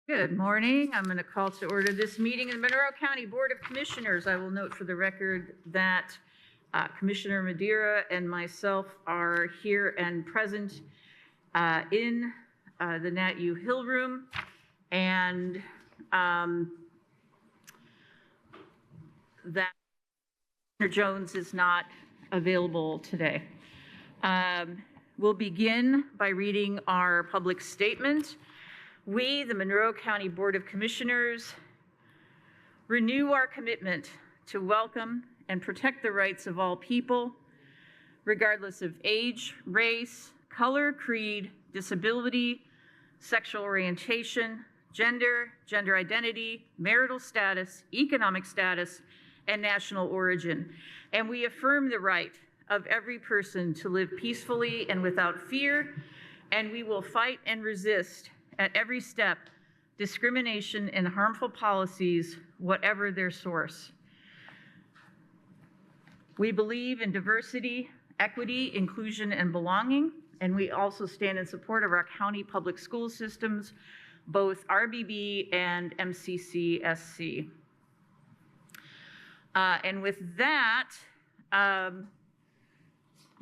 Good morning. I'm going to call to order this meeting of the Monroe County Board of Commissioners. I will note for the record that Commissioner Madeira and myself are here and present in the Nat U Hill Room, and that Commissioner Jones is not available today. We'll begin by reading our public statement. We, the Monroe County Board of Commissioners, renew our commitment to welcome and protect the rights of all people, regardless of age, race, color, creed, disability, sexual orientation, gender identity, marital status, economic status, and national origin. And we affirm the right of every person to live peacefully and without fear, and we will fight and resist at every step discrimination and harmful policies, whatever their source. We believe in diversity, equity, inclusion, and belonging, and we also stand in support of our county public school systems, both RBB and MCCSC. And with that,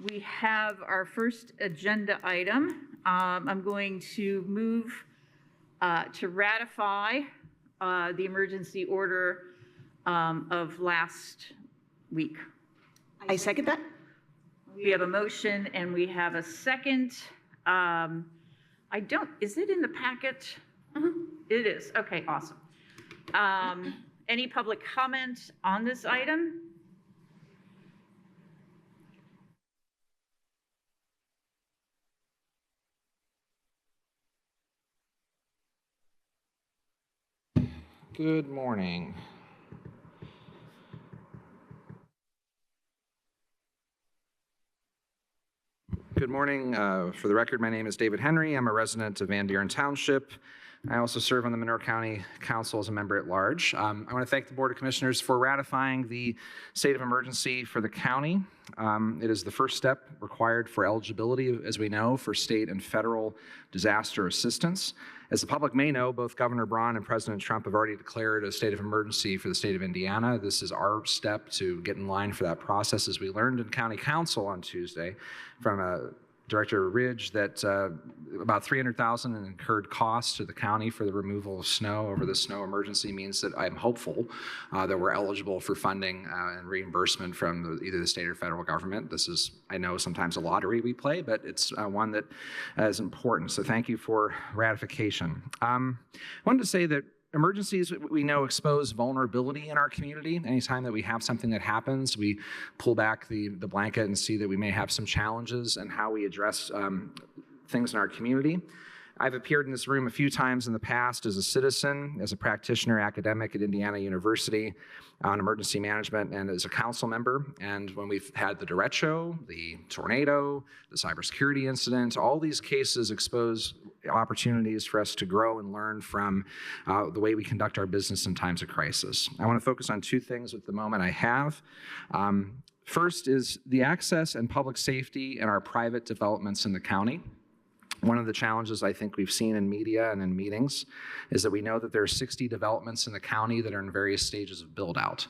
we have our first agenda item. I'm going to move to ratify the emergency order of last week. I second that. We have a motion and we have a second. Is it in the packet? Mm-hmm. It is. Okay, awesome. Any public comment on this item? Good morning. Good morning. For the record, my name is David Henry. I'm a resident of Van Buren Township. I also serve on the Monroe County Council as a member at large. I want to thank the Board of Commissioners for ratifying the state of emergency for the county. It is the first step required for eligibility, as we know, for state and federal disaster assistance. As the public may know, both Governor Braun and President Trump have already declared a state of emergency for the state of Indiana. This is our step to get in line for that process. As we learned in County Council on Tuesday from Director Ridge, that about $300,000 in incurred costs to the county for the removal of snow over the snow emergency means that I'm hopeful that we're eligible for funding and reimbursement from either the state or federal government. This is, I know, sometimes a lottery we play, but it's one that is important. So thank you for ratification. I wanted to say that emergencies, we know, expose vulnerability in our community. Anytime that we have something that happens, we pull back the blanket and see that we may have some challenges in how we address things in our community. I've appeared in this room a few times in the past as a citizen, as a practitioner, academic at Indiana University on emergency management, and as a council member. And when we've had the derecho, the tornado, the cybersecurity incident, all these cases expose opportunities for us to grow and learn from the way we conduct our business in times of crisis. I want to focus on two things at the moment I have. First is the access and public safety in our private developments in the county. One of the challenges I think we've seen in media and in meetings is that we know that there are 60 developments in the county that are in various stages of build out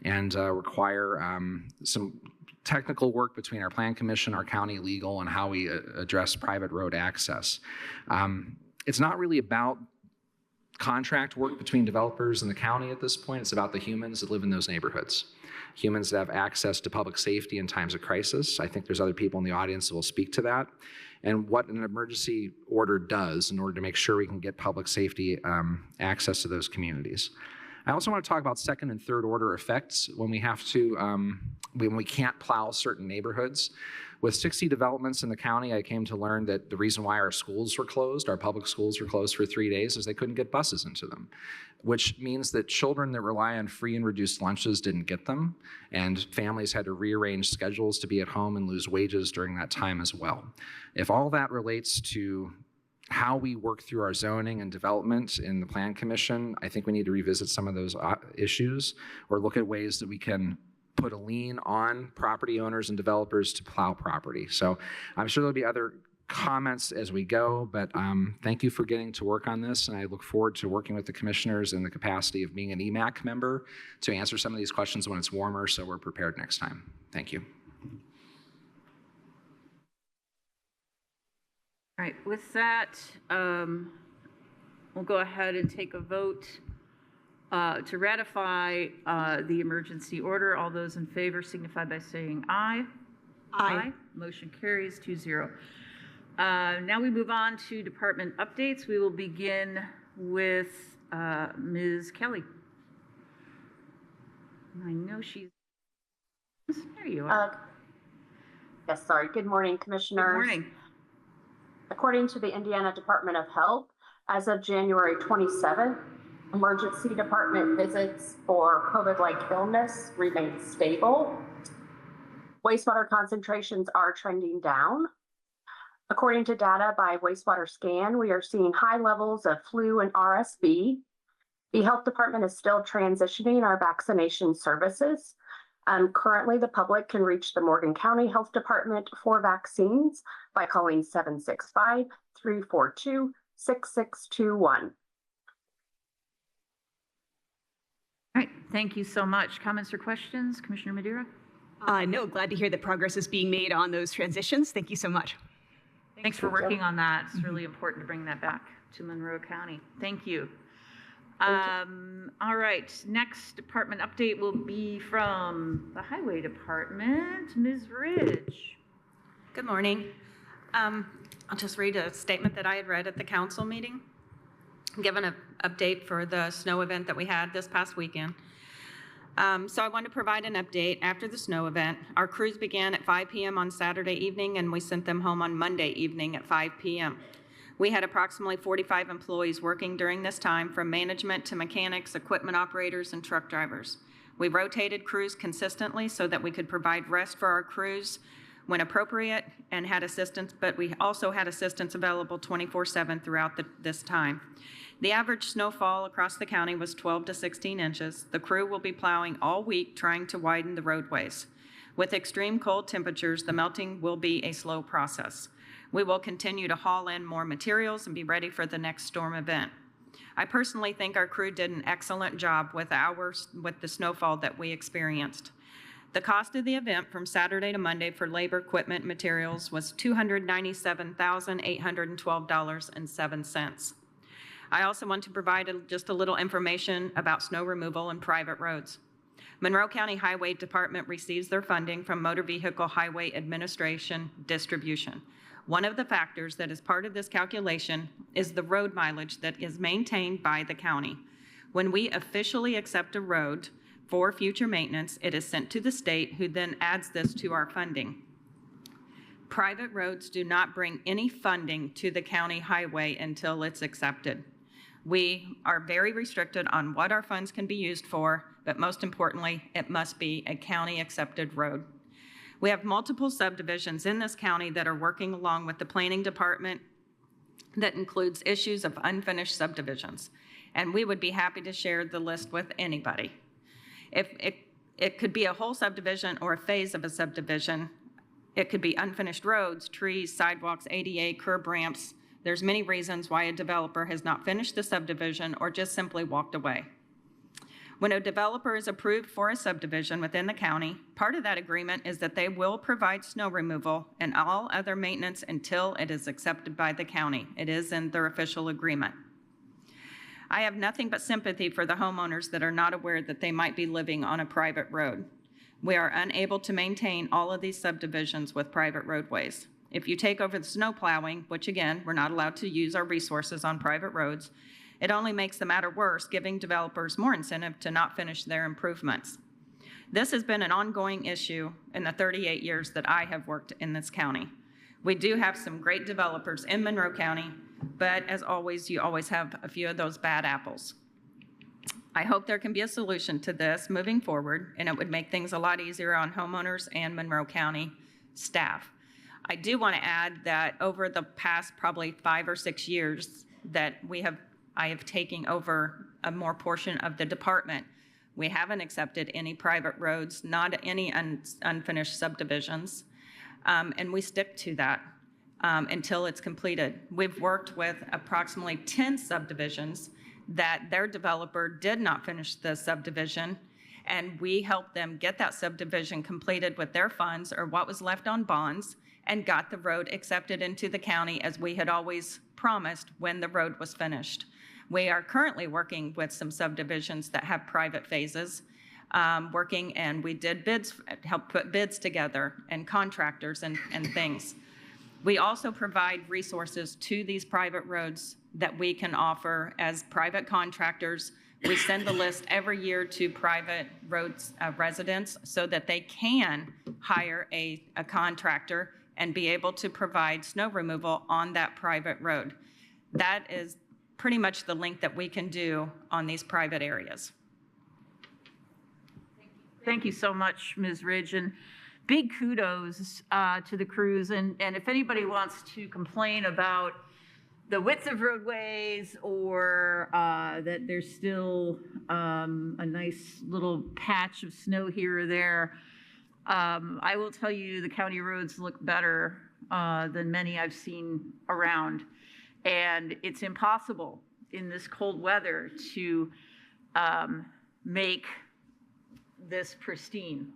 and require some technical work between our Plan Commission, our county legal, and how we address private road access. It's not really about contract work between developers and the county at this point. It's about the humans that live in those neighborhoods. Humans that have access to public safety in times of crisis. I think there's other people in the audience that will speak to that. And what an emergency order does in order to make sure we can get public safety access to those communities. I also want to talk about second and third order effects when we have to, when we can't plow certain neighborhoods. With 60 developments in the county, I came to learn that the reason why our schools were closed, our public schools were closed for 3 days, is they couldn't get buses into them, which means that children that rely on free and reduced lunches didn't get them, and families had to rearrange schedules to be at home and lose wages during that time as well. If all that relates to how we work through our zoning and development in the Plan Commission, I think we need to revisit some of those issues or look at ways that we can put a lien on property owners and developers to plow property. So I'm sure there'll be other comments as we go, but thank you for getting to work on this, and I look forward to working with the commissioners in the capacity of being an EMAC member to answer some of these questions when it's warmer, so we're prepared next time. Thank you. All right, with that, we'll go ahead and take a vote to ratify the emergency order. All those in favor signify by saying aye. Aye. Motion carries 2-0. Now we move on to department updates. We will begin with Ms. Kelly. I know she's, there you are. Yes, sorry. Good morning, Commissioners. Good morning. According to the Indiana Department of Health, as of January 27th, emergency department visits for COVID-like illness remain stable. Wastewater concentrations are trending down. According to data by Wastewater Scan, we are seeing high levels of flu and RSV. The health department is still transitioning our vaccination services. Currently, the public can reach the Morgan County Health Department for vaccines by calling 765-342-6621. All right, thank you so much. Comments or questions, Commissioner Madeira? No, glad to hear that progress is being made on those transitions. Thank you so much. Thanks for working on that. It's really important to bring that back to Monroe County. Thank you. All right, next department update will be from the Highway Department. Ms. Ridge. Good morning. I'll just read a statement that I had read at the council meeting, given an update for the snow event that we had this past weekend. So I want to provide an update after the snow event. Our crews began at 5 p.m. on Saturday evening, and we sent them home on Monday evening at 5 p.m. We had approximately 45 employees working during this time, from management to mechanics, equipment operators, and truck drivers. We rotated crews consistently so that we could provide rest for our crews when appropriate and had assistance, but we also had assistance available 24/7 throughout this time. The average snowfall across the county was 12 to 16 inches. The crew will be plowing all week trying to widen the roadways. With extreme cold temperatures, the melting will be a slow process. We will continue to haul in more materials and be ready for the next storm event. I personally think our crew did an excellent job with the snowfall that we experienced. The cost of the event from Saturday to Monday for labor, equipment, and materials was $297,812.07. I also want to provide just a little information about snow removal and private roads. Monroe County Highway Department receives their funding from Motor Vehicle Highway Administration distribution. One of the factors that is part of this calculation is the road mileage that is maintained by the county. When we officially accept a road for future maintenance, it is sent to the state, who then adds this to our funding. Private roads do not bring any funding to the county highway until it's accepted. We are very restricted on what our funds can be used for, but most importantly, it must be a county-accepted road. We have multiple subdivisions in this county that are working along with the planning department that includes issues of unfinished subdivisions, and we would be happy to share the list with anybody. If it could be a whole subdivision or a phase of a subdivision. It could be unfinished roads, trees, sidewalks, ADA, curb ramps. There's many reasons why a developer has not finished the subdivision or just simply walked away. When a developer is approved for a subdivision within the county, part of that agreement is that they will provide snow removal and all other maintenance until it is accepted by the county. It is in their official agreement. I have nothing but sympathy for the homeowners that are not aware that they might be living on a private road. We are unable to maintain all of these subdivisions with private roadways. If you take over the snow plowing, which again, we're not allowed to use our resources on private roads, it only makes the matter worse, giving developers more incentive to not finish their improvements. This has been an ongoing issue in the 38 years that I have worked in this county. We do have some great developers in Monroe County, but as always, you always have a few of those bad apples. I hope there can be a solution to this moving forward, and it would make things a lot easier on homeowners and Monroe County staff. I do want to add that over the past probably 5 or 6 years that I have taken over a more portion of the department. We haven't accepted any private roads, not any unfinished subdivisions, and we stick to that. until it's completed. We've worked with approximately 10 subdivisions that their developer did not finish the subdivision, and we helped them get that subdivision completed with their funds or what was left on bonds and got the road accepted into the county as we had always promised when the road was finished. We are currently working with some subdivisions that have private phases, and we did bids, helped put bids together and contractors and things. We also provide resources to these private roads that we can offer as private contractors. We send the list every year to private roads residents so that they can hire a contractor and be able to provide snow removal on that private road. That is pretty much the length that we can do on these private areas. Thank you so much, Ms. Ridge, and big kudos to the crews. And if anybody wants to complain about the width of roadways or that there's still a nice little patch of snow here or there, I will tell you the county roads look better than many I've seen around. And it's impossible in this cold weather to make this pristine.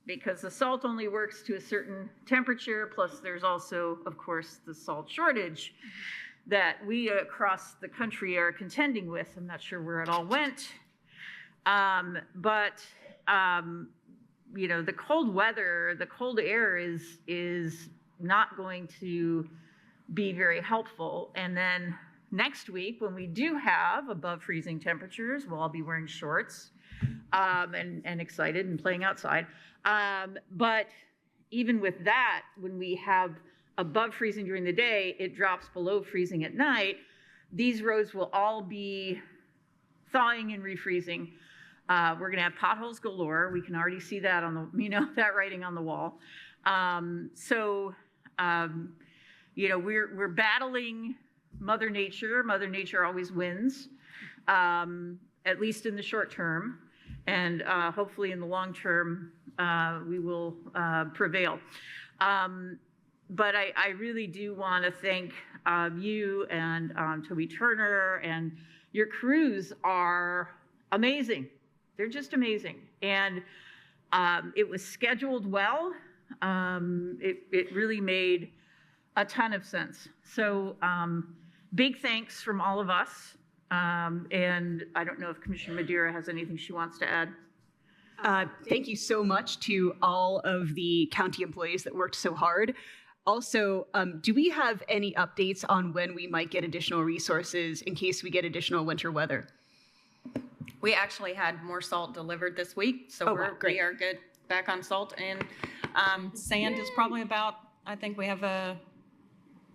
Because the salt only works to a certain temperature, plus there's also, of course, the salt shortage that we across the country are contending with. I'm not sure where it all went. You know, the cold weather, the cold air is not going to be very helpful. And then next week, when we do have above freezing temperatures, we'll all be wearing shorts and excited and playing outside. But even with that, when we have above freezing during the day, it drops below freezing at night. These roads will all be thawing and refreezing. We're going to have potholes galore. We can already see that on the, that writing on the wall. You know, we're battling Mother Nature. Mother Nature always wins, at least in the short term. And hopefully in the long term, we will prevail. But I really do want to thank you and Toby Turner, and your crews are amazing. They're just amazing. And it was scheduled well. It really made a ton of sense. So big thanks from all of us. And I don't know if Commissioner Madeira has anything she wants to add. Thank you so much to all of the county employees that worked so hard. Also, do we have any updates on when we might get additional resources in case we get additional winter weather? We actually had more salt delivered this week, so we are good back on salt. And sand is probably about, I think we're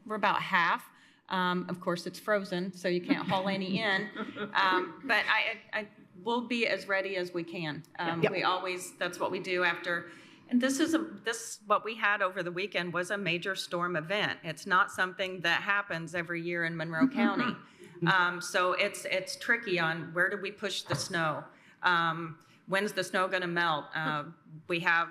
about half. Of course, it's frozen, so you can't haul any in. But I will be as ready as we can. We always, that's what we do after. And this what we had over the weekend was a major storm event. It's not something that happens every year in Monroe County. So it's tricky on where do we push the snow? When's the snow going to melt? We have,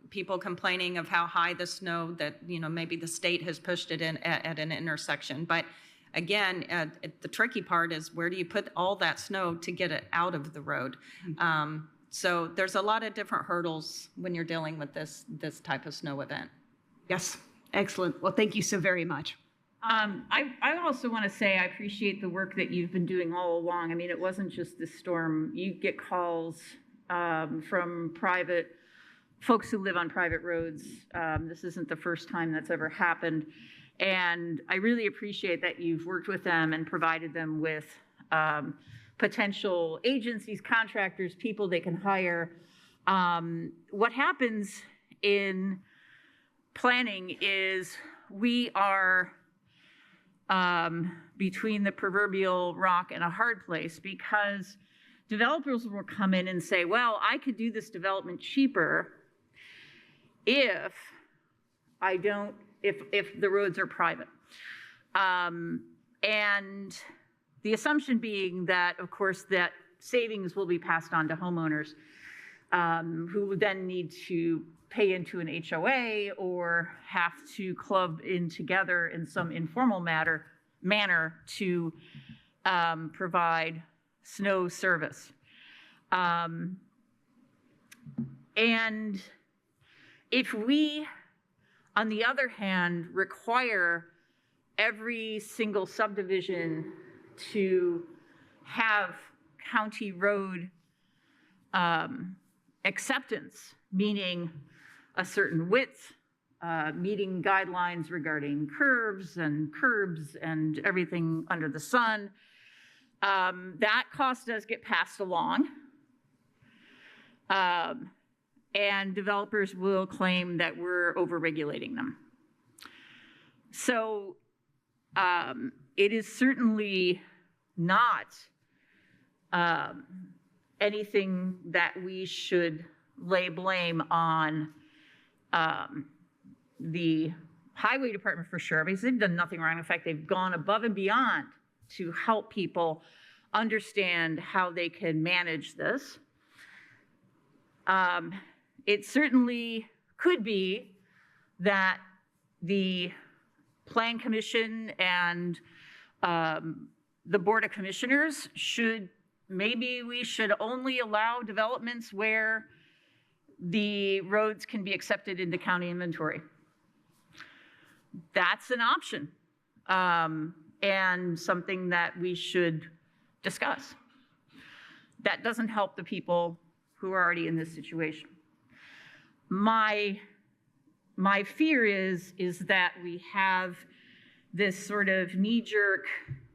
people complaining of how high the snow that, maybe the state has pushed it in at an intersection. But again, the tricky part is where do you put all that snow to get it out of the road? So there's a lot of different hurdles when you're dealing with this type of snow event. Yes, excellent. Well, thank you so very much. I also want to say I appreciate the work that you've been doing all along. I mean, it wasn't just this storm. You get calls from private folks who live on private roads. This isn't the first time that's ever happened. And I really appreciate that you've worked with them and provided them with potential agencies, contractors, people they can hire. What happens in planning is we are between the proverbial rock and a hard place, because developers will come in and say, well, I could do this development cheaper if the roads are private. And the assumption being that, of course, that savings will be passed on to homeowners. who would then need to pay into an HOA or have to club in together in some informal manner to provide snow service. And if we, on the other hand, require every single subdivision to have county road acceptance, meaning a certain width, meeting guidelines regarding curves and curbs and everything under the sun, that cost does get passed along. And developers will claim that we're overregulating them. So it is certainly not anything that we should lay blame on the highway department for sure, because they've done nothing wrong. In fact, they've gone above and beyond to help people understand how they can manage this. It certainly could be that the Plan Commission and the Board of Commissioners maybe we should only allow developments where the roads can be accepted into county inventory. That's an option, and something that we should discuss. That doesn't help the people who are already in this situation. My fear is that we have this sort of knee-jerk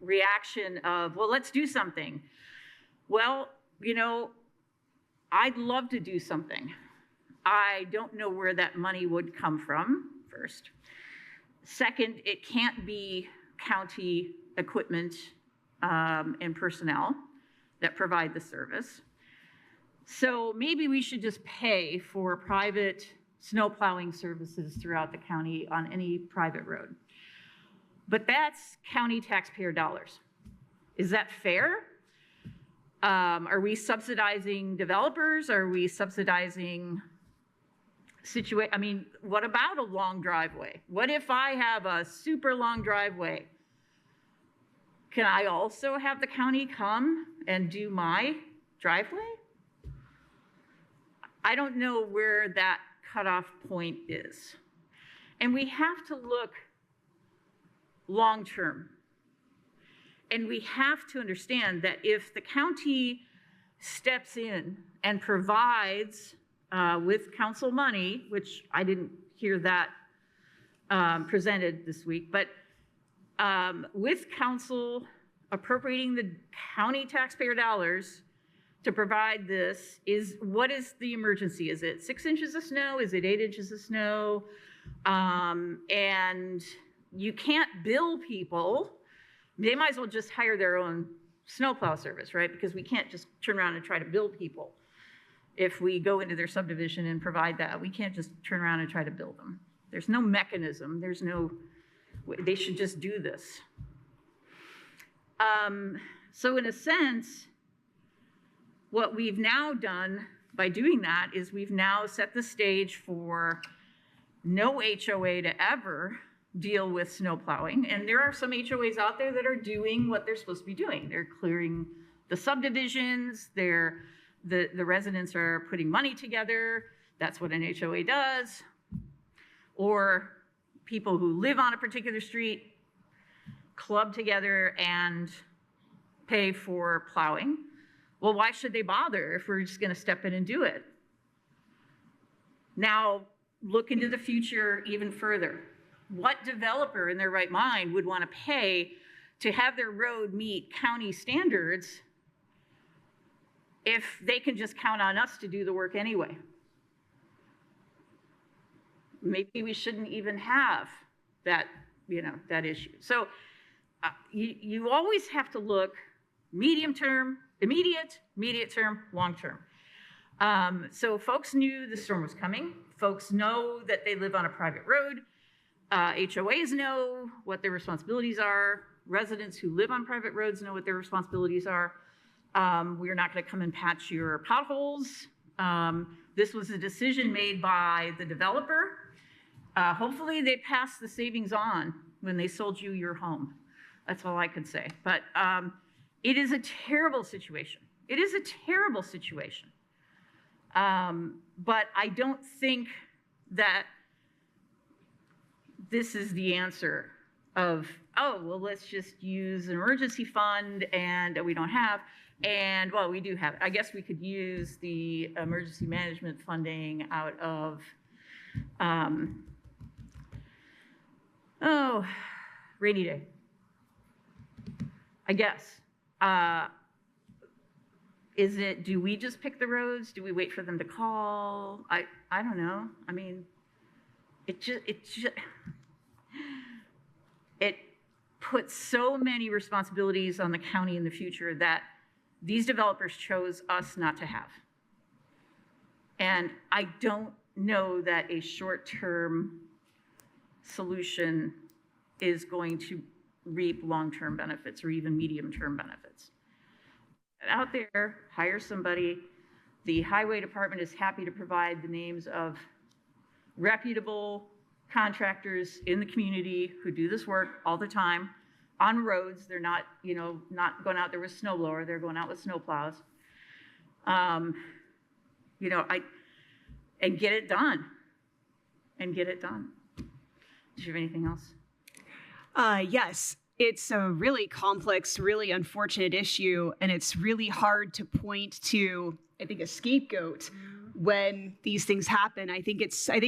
reaction of, well, let's do something. Well, you know, I'd love to do something. I don't know where that money would come from, first. Second, it can't be county equipment and personnel that provide the service. So maybe we should just pay for private snow plowing services throughout the county on any private road. But that's county taxpayer dollars. Is that fair? Are we subsidizing developers? Are we subsidizing I mean, what about a long driveway? What if I have a super long driveway? Can I also have the county come and do my driveway? I don't know where that cutoff point is. And we have to look long-term. And we have to understand that if the county steps in and provides with council money, which I didn't hear that presented this week, but with council appropriating the county taxpayer dollars to provide this, what is the emergency? Is it 6 inches of snow? Is it 8 inches of snow? And you can't bill people. They might as well just hire their own snowplow service, right? Because we can't just turn around and try to bill people. If we go into their subdivision and provide that, we can't just turn around and try to bill them. There's no mechanism. They should just do this. So in a sense, what we've now done by doing that is we've now set the stage for no HOA to ever deal with snow plowing. And there are some HOAs out there that are doing what they're supposed to be doing. They're clearing the subdivisions, the residents are putting money together. That's what an HOA does. Or people who live on a particular street club together and pay for plowing. Well, why should they bother if we're just going to step in and do it? Now, look into the future even further. What developer in their right mind would want to pay to have their road meet county standards if they can just count on us to do the work anyway? Maybe we shouldn't even have that, that issue. So you always have to look medium term, immediate term, long term. So folks knew the storm was coming. Folks know that they live on a private road. HOAs know what their responsibilities are. Residents who live on private roads know what their responsibilities are. We're not going to come and patch your potholes. This was a decision made by the developer. Hopefully they passed the savings on when they sold you your home. That's all I could say. But it is a terrible situation. It is a terrible situation. But I don't think that this is the answer of, oh, well, let's just use an emergency fund and we don't have, and well, we do have it. I guess we could use the emergency management funding out of, rainy day. I guess. Do we just pick the roads? Do we wait for them to call? I don't know. I mean, it puts so many responsibilities on the county in the future that these developers chose us not to have. And I don't know that a short-term solution is going to reap long-term benefits or even medium-term benefits. Out there, hire somebody. The highway department is happy to provide the names of reputable contractors in the community who do this work all the time on roads. They're not, not going out there with snow blower. They're going out with snow plows. And get it done. And get it done. Do you have anything else? Yes. It's a really complex, really unfortunate issue, and it's really hard to point to, I think, a scapegoat when these things happen. I think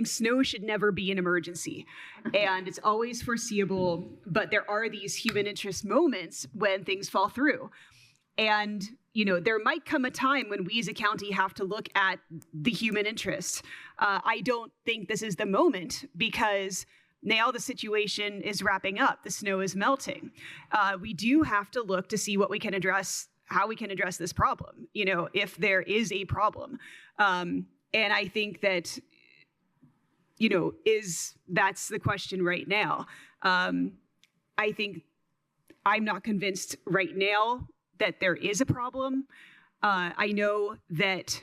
snow should never be an emergency, and it's always foreseeable, but there are these human interest moments when things fall through. And, there might come a time when we as a county have to look at the human interest. I don't think this is the moment, because now the situation is wrapping up. The snow is melting. We do have to look to see what we can address, how we can address this problem, if there is a problem. And I think that, that's the question right now. I think I'm not convinced right now that there is a problem. I know that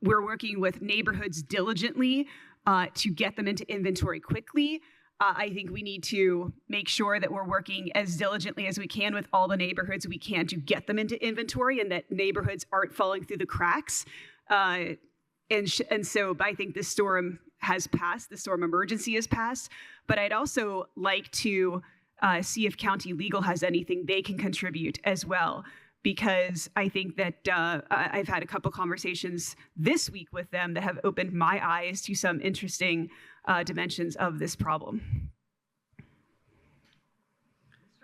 we're working with neighborhoods diligently to get them into inventory quickly. I think we need to make sure that we're working as diligently as we can with all the neighborhoods we can to get them into inventory, and that neighborhoods aren't falling through the cracks. And so I think the storm has passed, the storm emergency has passed, but I'd also like to see if county legal has anything they can contribute as well, because I think that I've had a couple conversations this week with them that have opened my eyes to some interesting dimensions of this problem.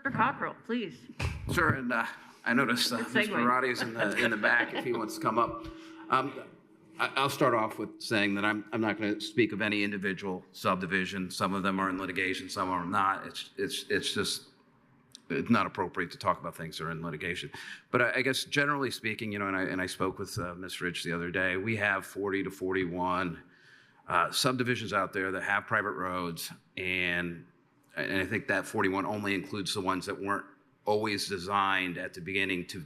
Mr. Cockrell, please. Sure, and I noticed Mr. Marati's in the back if he wants to come up. I'll start off with saying that I'm not going to speak of any individual subdivision. Some of them are in litigation, some are not. It's not appropriate to talk about things that are in litigation. But I guess generally speaking, and I spoke with Ms. Rich the other day, we have 40 to 41 subdivisions out there that have private roads, and I think that 41 only includes the ones that weren't always designed at the beginning to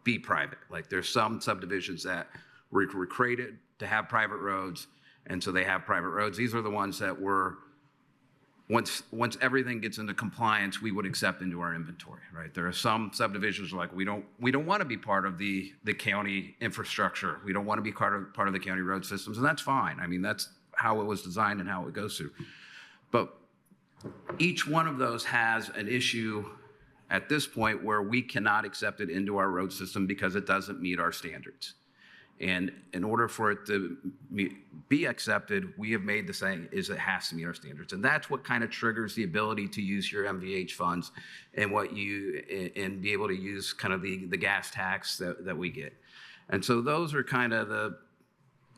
be private. Like there's some subdivisions that were created to have private roads, and so they have private roads. These are the ones that were, once everything gets into compliance, we would accept into our inventory, right? There are some subdivisions like we don't want to be part of the county infrastructure. We don't want to be part of the county road systems, and that's fine. I mean, that's how it was designed and how it goes through. But each one of those has an issue at this point where we cannot accept it into our road system because it doesn't meet our standards. And in order for it to be accepted, we have made the saying is it has to meet our standards. And that's what kind of triggers the ability to use your MVH funds and and be able to use kind of the gas tax that we get. And so those are kind of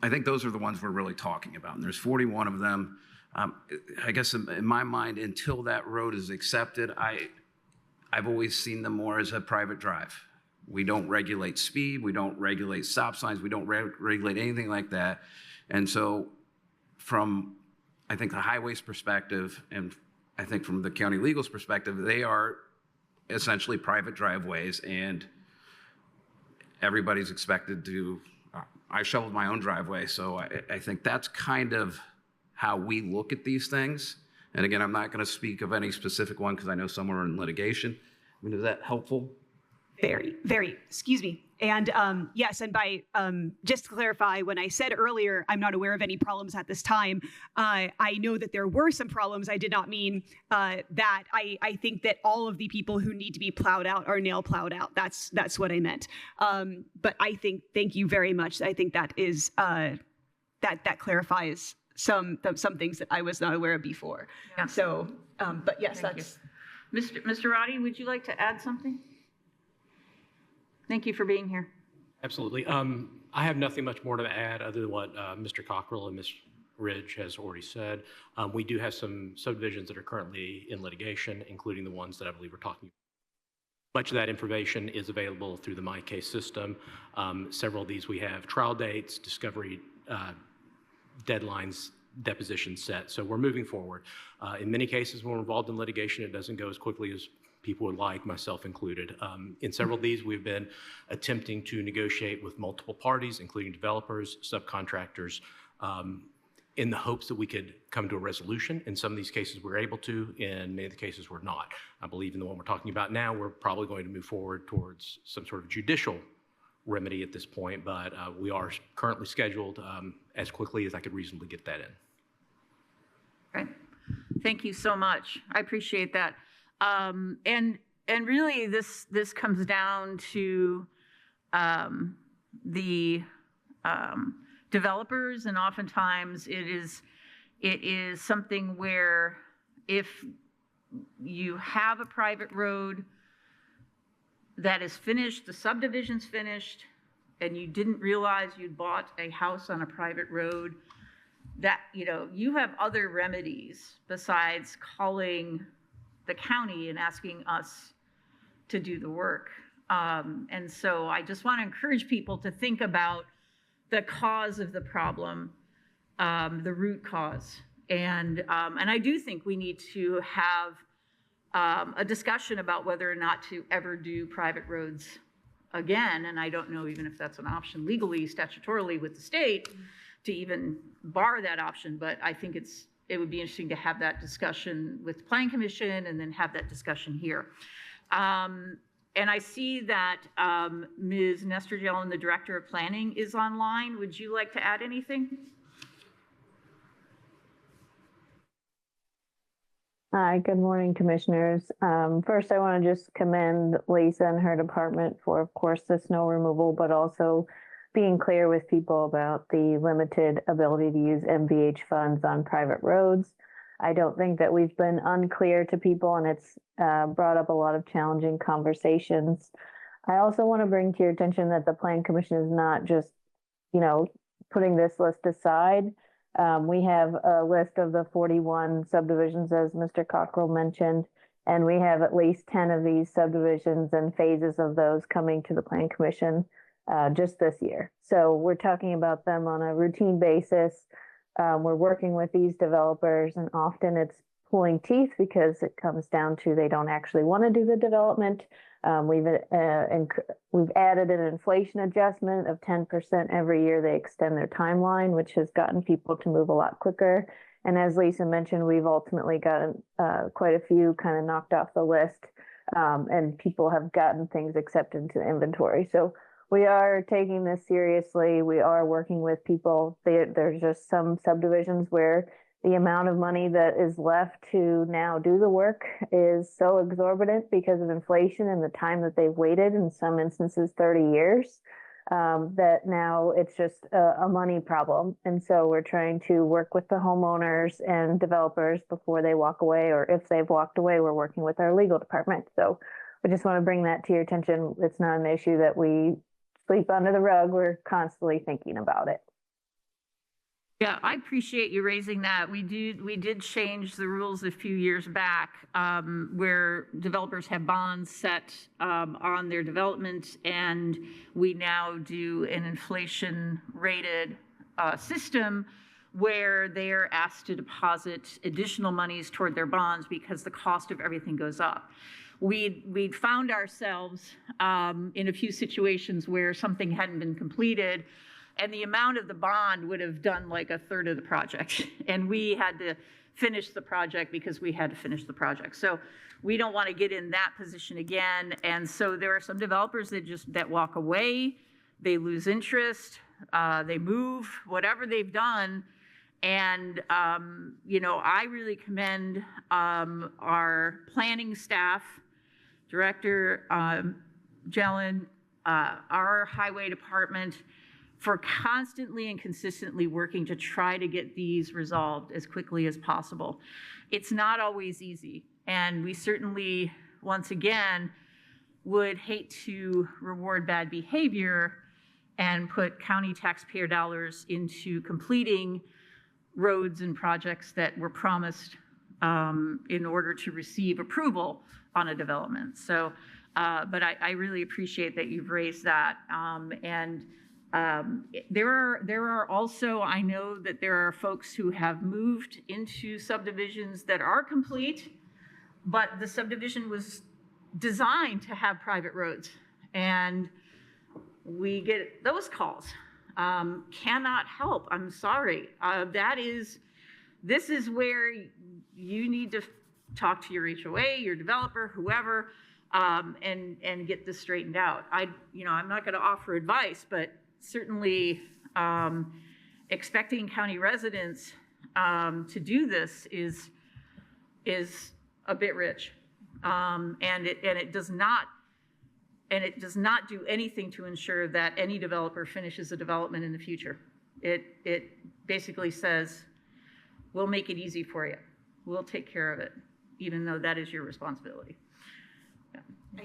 I think those are the ones we're really talking about. And there's 41 of them. I guess in my mind, until that road is accepted, I've always seen them more as a private drive. We don't regulate speed. We don't regulate stop signs. We don't regulate anything like that. And so from, I think, the highway's perspective, and I think from the county legal's perspective, they are essentially private driveways, and everybody's expected to I shoveled my own driveway, so I think that's kind of how we look at these things. And again, I'm not going to speak of any specific one because I know some are in litigation. I mean, is that helpful? Very, very, excuse me. And yes, and by just to clarify, when I said earlier, I'm not aware of any problems at this time, I know that there were some problems. I did not mean that. I think that all of the people who need to be plowed out are nail plowed out. That's what I meant. But I think, thank you very much. I think that is, that clarifies some things that I was not aware of before. Yeah. So, but yes, Thank that's. Mr. Roddy, would you like to add something? Thank you for being here. Absolutely. I have nothing much more to add other than what Mr. Cockrell and Ms. Ridge has already said. We do have some subdivisions that are currently in litigation, including the ones that I believe we're talking about. Much of that information is available through the MyCase system. Several of these we have trial dates, discovery deadlines, depositions set. So we're moving forward. In many cases, when we're involved in litigation, it doesn't go as quickly as people would like, myself included. In several of these, we've been attempting to negotiate with multiple parties, including developers, subcontractors, in the hopes that we could come to a resolution. In some of these cases, we're able to. In many of the cases, we're not. I believe in the one we're talking about now, we're probably going to move forward towards some sort of judicial remedy at this point, but we are currently scheduled as quickly as I could reasonably get that in. Right. Thank you so much. I appreciate that. And really, this comes down to the developers, and oftentimes it is something where if you have a private road that is finished, the subdivision's finished, and you didn't realize you'd bought a house on a private road, that you have other remedies besides calling the county and asking us to do the work. And so I just want to encourage people to think about the cause of the problem, the root cause. And I do think we need to have a discussion about whether or not to ever do private roads again. And I don't know even if that's an option legally, statutorily with the state to even bar that option, but I think it would be interesting to have that discussion with the Planning Commission and then have that discussion here. And I see that Ms. Nestor Jelen, the Director of Planning, is online. Would you like to add anything? Hi, good morning, Commissioners. First, I want to just commend Lisa and her department for, of course, the snow removal, but also being clear with people about the limited ability to use MVH funds on private roads. I don't think that we've been unclear to people, and it's brought up a lot of challenging conversations. I also want to bring to your attention that the Plan Commission is not just, putting this list aside. We have a list of the 41 subdivisions, as Mr. Cockrell mentioned, and we have at least 10 of these subdivisions and phases of those coming to the Plan Commission just this year. So we're talking about them on a routine basis. We're working with these developers, and often it's pulling teeth because it comes down to they don't actually want to do the development. We've added an inflation adjustment of 10% every year. They extend their timeline, which has gotten people to move a lot quicker. And as Lisa mentioned, we've ultimately gotten quite a few kind of knocked off the list, and people have gotten things accepted into the inventory. So we are taking this seriously. We are working with people. There's just some subdivisions where the amount of money that is left to now do the work is so exorbitant because of inflation and the time that they've waited, in some instances 30 years, that now it's just a money problem. And so we're trying to work with the homeowners and developers before they walk away, or if they've walked away, we're working with our legal department. So we just want to bring that to your attention. It's not an issue that we sleep under the rug. We're constantly thinking about it. Yeah, I appreciate you raising that. We did change the rules a few years back where developers have bonds set on their development, and we now do an inflation-rated system where they are asked to deposit additional monies toward their bonds because the cost of everything goes up. We'd found ourselves in a few situations where something hadn't been completed, And the amount of the bond would have done like a third of the project. And we had to finish the project because we had to finish the project. So we don't want to get in that position again. And so there are some developers that walk away, they lose interest, they move, whatever they've done. And, I really commend our planning staff, Director Jelen, our highway department, for constantly and consistently working to try to get these resolved as quickly as possible. It's not always easy, and we certainly, once again, would hate to reward bad behavior and put county taxpayer dollars into completing roads and projects that were promised in order to receive approval on a development. So, but I really appreciate that you've raised that. There are also, I know that there are folks who have moved into subdivisions that are complete, but the subdivision was designed to have private roads. And we get those calls. Cannot help, I'm sorry. This is where you need to talk to your HOA, your developer, whoever, and get this straightened out. I'm not going to offer advice, but certainly expecting county residents to do this is a bit rich, and it does not do anything to ensure that any developer finishes a development in the future. It basically says, we'll make it easy for you. We'll take care of it, even though that is your responsibility.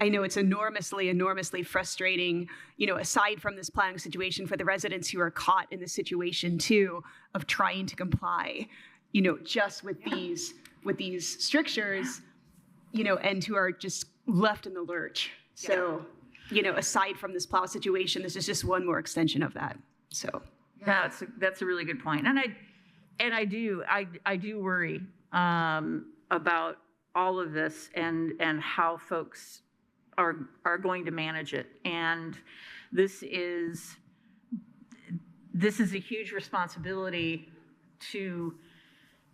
I know it's enormously frustrating, aside from this planning situation, for the residents who are caught in the situation too of trying to comply, just with these strictures, and who are just left in the lurch. So, aside from this plow situation, this is just one more extension of that. So, yeah, that's a really good point. And I do worry about all of this and how folks are going to manage it. And this is a huge responsibility to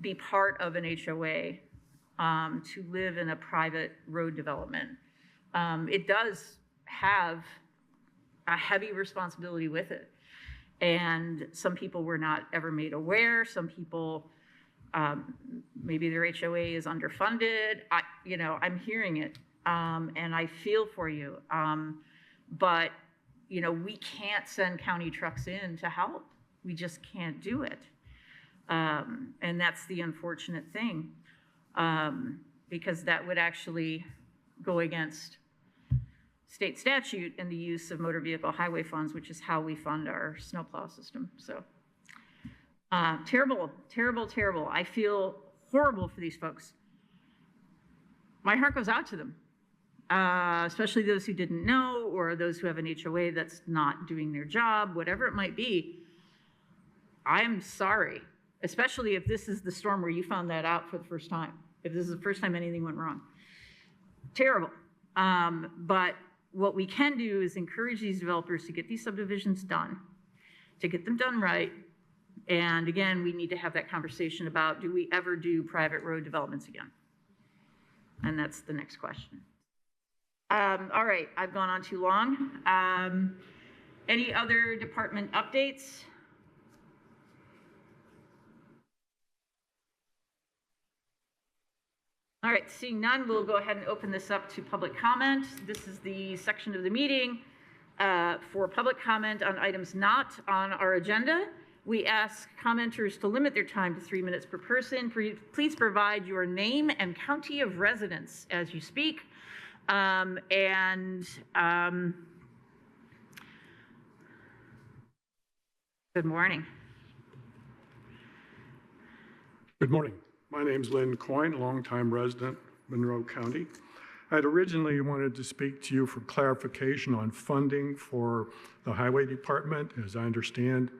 be part of an HOA, to live in a private road development. It does have a heavy responsibility with it. And some people were not ever made aware. Some people, maybe their HOA is underfunded. I'm hearing it. And I feel for you. But, we can't send county trucks in to help. We just can't do it. And that's the unfortunate thing, because that would actually go against state statute and the use of motor vehicle highway funds, which is how we fund our snowplow system. So terrible, terrible, terrible. I feel horrible for these folks. My heart goes out to them. Especially those who didn't know, or those who have an HOA that's not doing their job, whatever it might be. I am sorry, especially if this is the storm where you found that out for the first time, if this is the first time anything went wrong. Terrible. But what we can do is encourage these developers to get these subdivisions done, to get them done right. And again, we need to have that conversation about, do we ever do private road developments again? And that's the next question. All right, I've gone on too long. Any other department updates? All right, seeing none, we'll go ahead and open this up to public comment. This is the section of the meeting for public comment on items not on our agenda. We ask commenters to limit their time to 3 minutes per person. Please provide your name and county of residence as you speak. Good morning. Good morning. My name's Lynn Coyne, longtime resident, Monroe County. I'd originally wanted to speak to you for clarification on funding for the highway department. As I understand,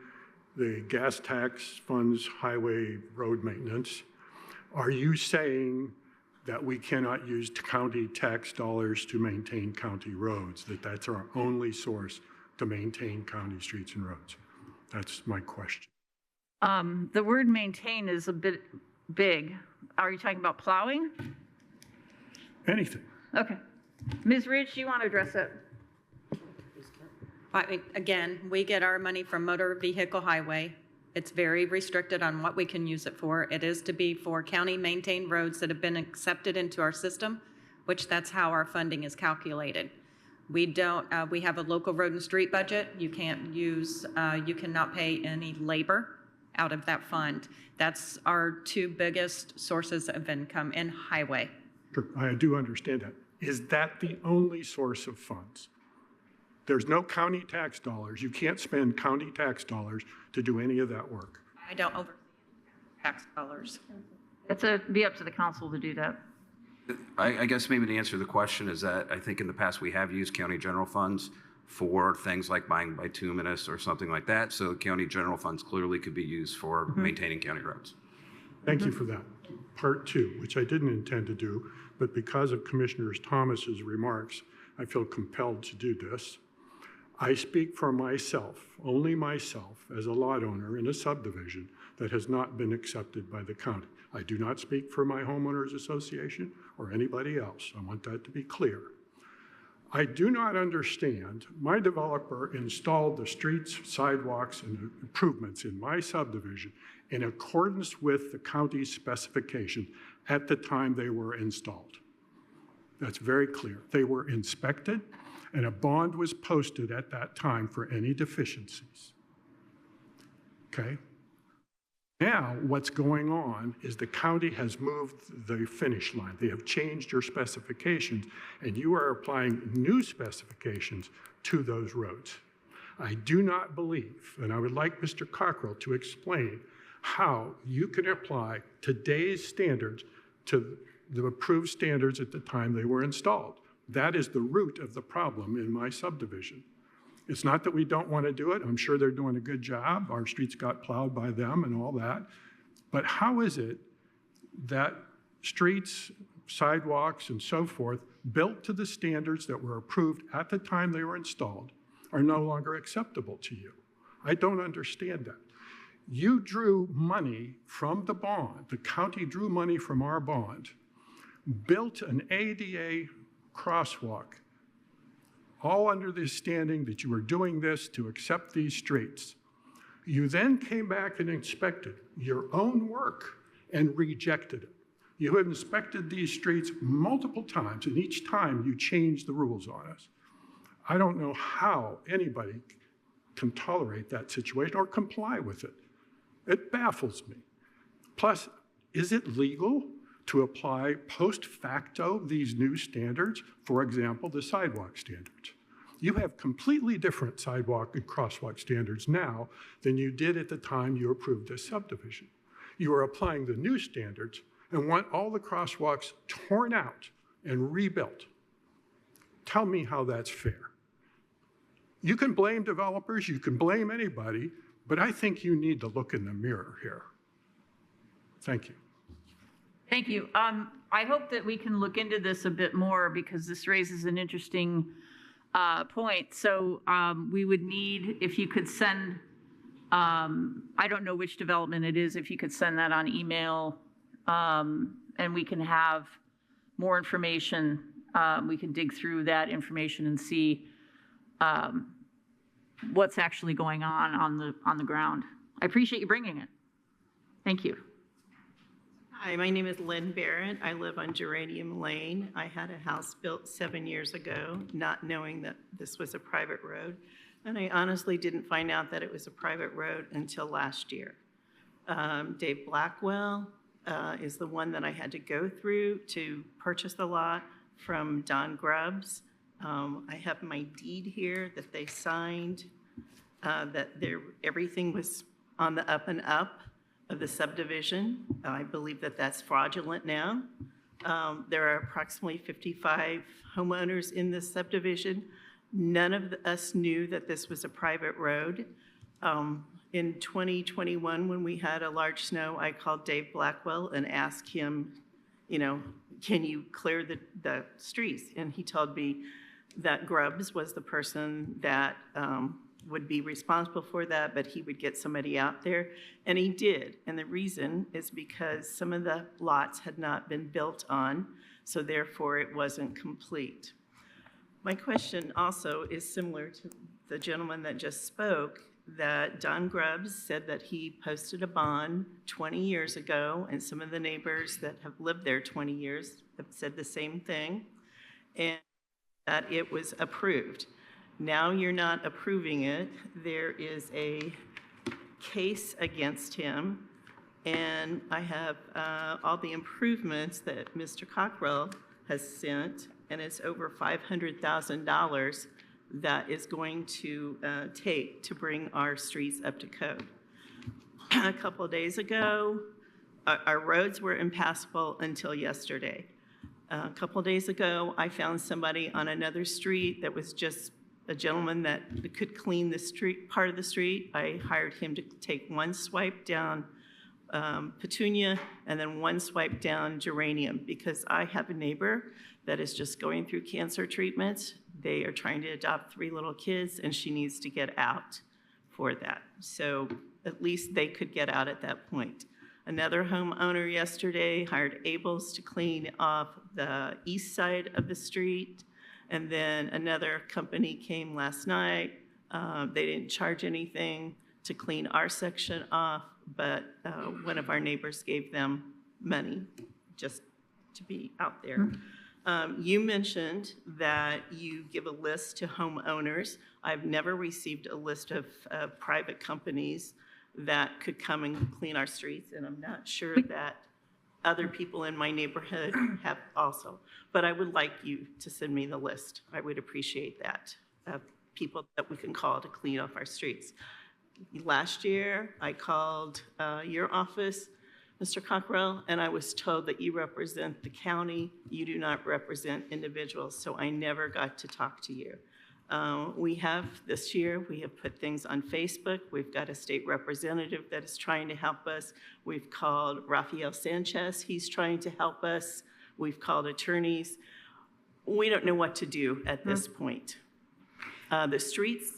the gas tax funds highway road maintenance. Are you saying that we cannot use county tax dollars to maintain county roads, that that's our only source to maintain county streets and roads? That's my question. The word maintain is a bit big. Are you talking about plowing? Anything. Okay. Ms. Ridge, you want to address it? Again, we get our money from motor vehicle highway. It's very restricted on what we can use it for. It is to be for county maintained roads that have been accepted into our system, which that's how our funding is calculated. We don't, we have a local road and street budget. You can't use, you cannot pay any labor out of that fund. That's our two biggest sources of income in highway. Sure, I do understand that. Is that the only source of funds? There's no county tax dollars. You can't spend county tax dollars to do any of that work. I don't oversee tax dollars. It's be up to the council to do that. I guess maybe the answer to the question is that I think in the past we have used county general funds for things like buying bituminous or something like that. So county general funds clearly could be used for maintaining county roads. Thank you for that. Part two, which I didn't intend to do, but because of Commissioner Thomas's remarks, I feel compelled to do this. I speak for myself, only myself, as a lot owner in a subdivision that has not been accepted by the county. I do not speak for my homeowners association or anybody else. I want that to be clear. I do not understand. My developer installed the streets, sidewalks, and improvements in my subdivision in accordance with the county's specification at the time they were installed. That's very clear. They were inspected, and a bond was posted at that time for any deficiencies. Okay? Now, what's going on is the county has moved the finish line. They have changed your specifications, and you are applying new specifications to those roads. I do not believe, and I would like Mr. Cockrell to explain how you can apply today's standards to the approved standards at the time they were installed. That is the root of the problem in my subdivision. It's not that we don't want to do it. I'm sure they're doing a good job. Our streets got plowed by them and all that. But how is it that streets, sidewalks, and so forth, built to the standards that were approved at the time they were installed, are no longer acceptable to you? I don't understand that. You drew money from the bond. The county drew money from our bond, built an ADA crosswalk, all under this standing that you were doing this to accept these streets. You then came back and inspected your own work and rejected it. You have inspected these streets multiple times, and each time you changed the rules on us. I don't know how anybody can tolerate that situation or comply with it. It baffles me. Plus, is it legal to apply post facto these new standards? For example, the sidewalk standards. You have completely different sidewalk and crosswalk standards now than you did at the time you approved this subdivision. You are applying the new standards and want all the crosswalks torn out and rebuilt. Tell me how that's fair. You can blame developers, you can blame anybody, but I think you need to look in the mirror here. Thank you. Thank you. I hope that we can look into this a bit more because this raises an interesting point. So we would need, if you could send, I don't know which development it is, if you could send that on email and we can have more information. We can dig through that information and see what's actually going on the ground. I appreciate you bringing it. Thank you. Hi, my name is Lynn Barrett. I live on Geranium Lane. I had a house built 7 years ago, not knowing that this was a private road. And I honestly didn't find out that it was a private road until last year. Dave Blackwell is the one that I had to go through to purchase the lot from Don Grubbs. I have my deed here that they signed, that everything was on the up and up of the subdivision. I believe that that's fraudulent now. There are approximately 55 homeowners in this subdivision. None of us knew that this was a private road. In 2021, when we had a large snow, I called Dave Blackwell and asked him, can you clear the streets? And he told me that Grubbs was the person that would be responsible for that, but he would get somebody out there, and he did. And the reason is because some of the lots had not been built on, so therefore it wasn't complete. My question also is similar to the gentleman that just spoke, that Don Grubbs said that he posted a bond 20 years ago, and some of the neighbors that have lived there 20 years have said the same thing, and that it was approved. Now you're not approving it. There is a case against him, and I have all the improvements that Mr. Cockrell has sent, and it's over $500,000 that is going to take to bring our streets up to code. A couple of days ago, our roads were impassable until yesterday. A couple of days ago, I found somebody on another street that was just a gentleman that could clean the street, part of the street. I hired him to take one swipe down Petunia and then one swipe down Geranium, because I have a neighbor that is just going through cancer treatments. They are trying to adopt 3 little kids, and she needs to get out for that. So at least they could get out at that point. Another homeowner yesterday hired Abels to clean off the east side of the street. And then another company came last night. They didn't charge anything to clean our section off, but one of our neighbors gave them money just to be out there. You mentioned that you give a list to homeowners. I've never received a list of private companies that could come and clean our streets, and I'm not sure that other people in my neighborhood have also. But I would like you to send me the list. I would appreciate that, of people that we can call to clean off our streets. Last year, I called your office, Mr. Cockrell, and I was told that you represent the county. You do not represent individuals, so I never got to talk to you. This year, we have put things on Facebook. We've got a state representative that is trying to help us. We've called Rafael Sanchez. He's trying to help us. We've called attorneys. We don't know what to do at this point. The streets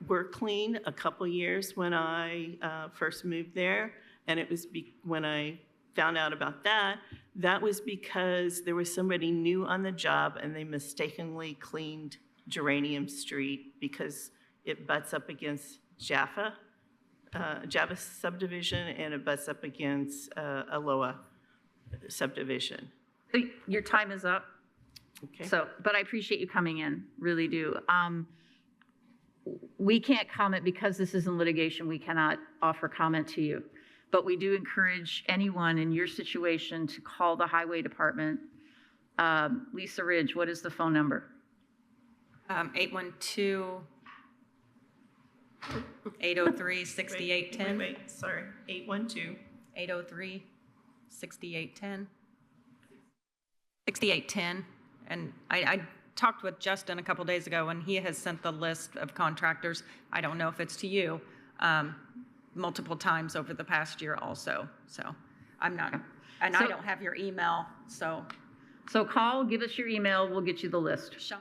were clean a couple years when I first moved there, and it was when I found out about that, that was because there was somebody new on the job and they mistakenly cleaned Geranium Street because it butts up against Jaffa subdivision, and it butts up against Aloha subdivision. Your time is up. Okay. So, but I appreciate you coming in, really do. We can't comment because this is in litigation. We cannot offer comment to you. But we do encourage anyone in your situation to call the highway department. Lisa Ridge, what is the phone number? 812-803-6810. Wait, sorry, 812. 803-6810. 6810. And I talked with Justin a couple days ago, and he has sent the list of contractors. I don't know if it's to you, multiple times over the past year also. So I'm not, and I don't have your email, so. So call, give us your email, we'll get you the list. Sean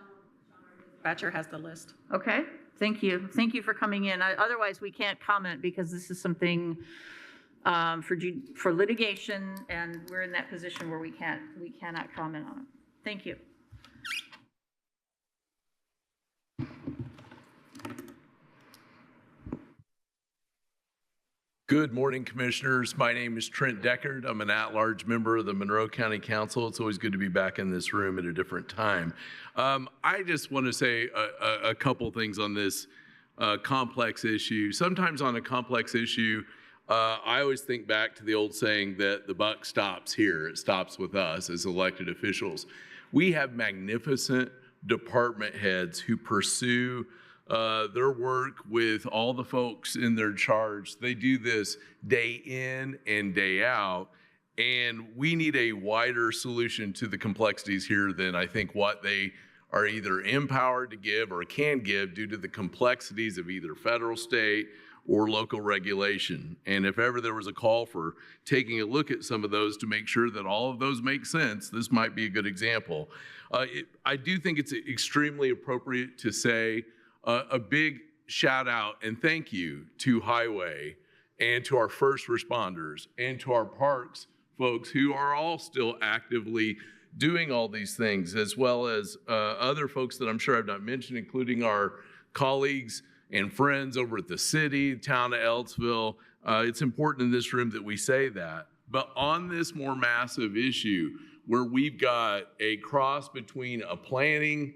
Batcher has the list. Okay, thank you. Thank you for coming in. Otherwise, we can't comment because this is something for litigation, and we're in that position where we cannot comment on it. Thank you. Good morning, Commissioners. My name is Trent Deckard. I'm an at-large member of the Monroe County Council. It's always good to be back in this room at a different time. I just want to say a couple things on this complex issue. Sometimes on a complex issue, I always think back to the old saying that the buck stops here. It stops with us as elected officials. We have magnificent department heads who pursue their work with all the folks in their charge. They do this day in and day out, and we need a wider solution to the complexities here than I think what they are either empowered to give or can give due to the complexities of either federal, state, or local regulation. And if ever there was a call for taking a look at some of those to make sure that all of those make sense, this might be a good example. I do think it's extremely appropriate to say a big shout out and thank you to Highway and to our first responders and to our parks folks who are all still actively doing all these things, as well as other folks that I'm sure I've not mentioned, including our colleagues and friends over at the city, town of Ellettsville. It's important in this room that we say that. But on this more massive issue, where we've got a cross between a planning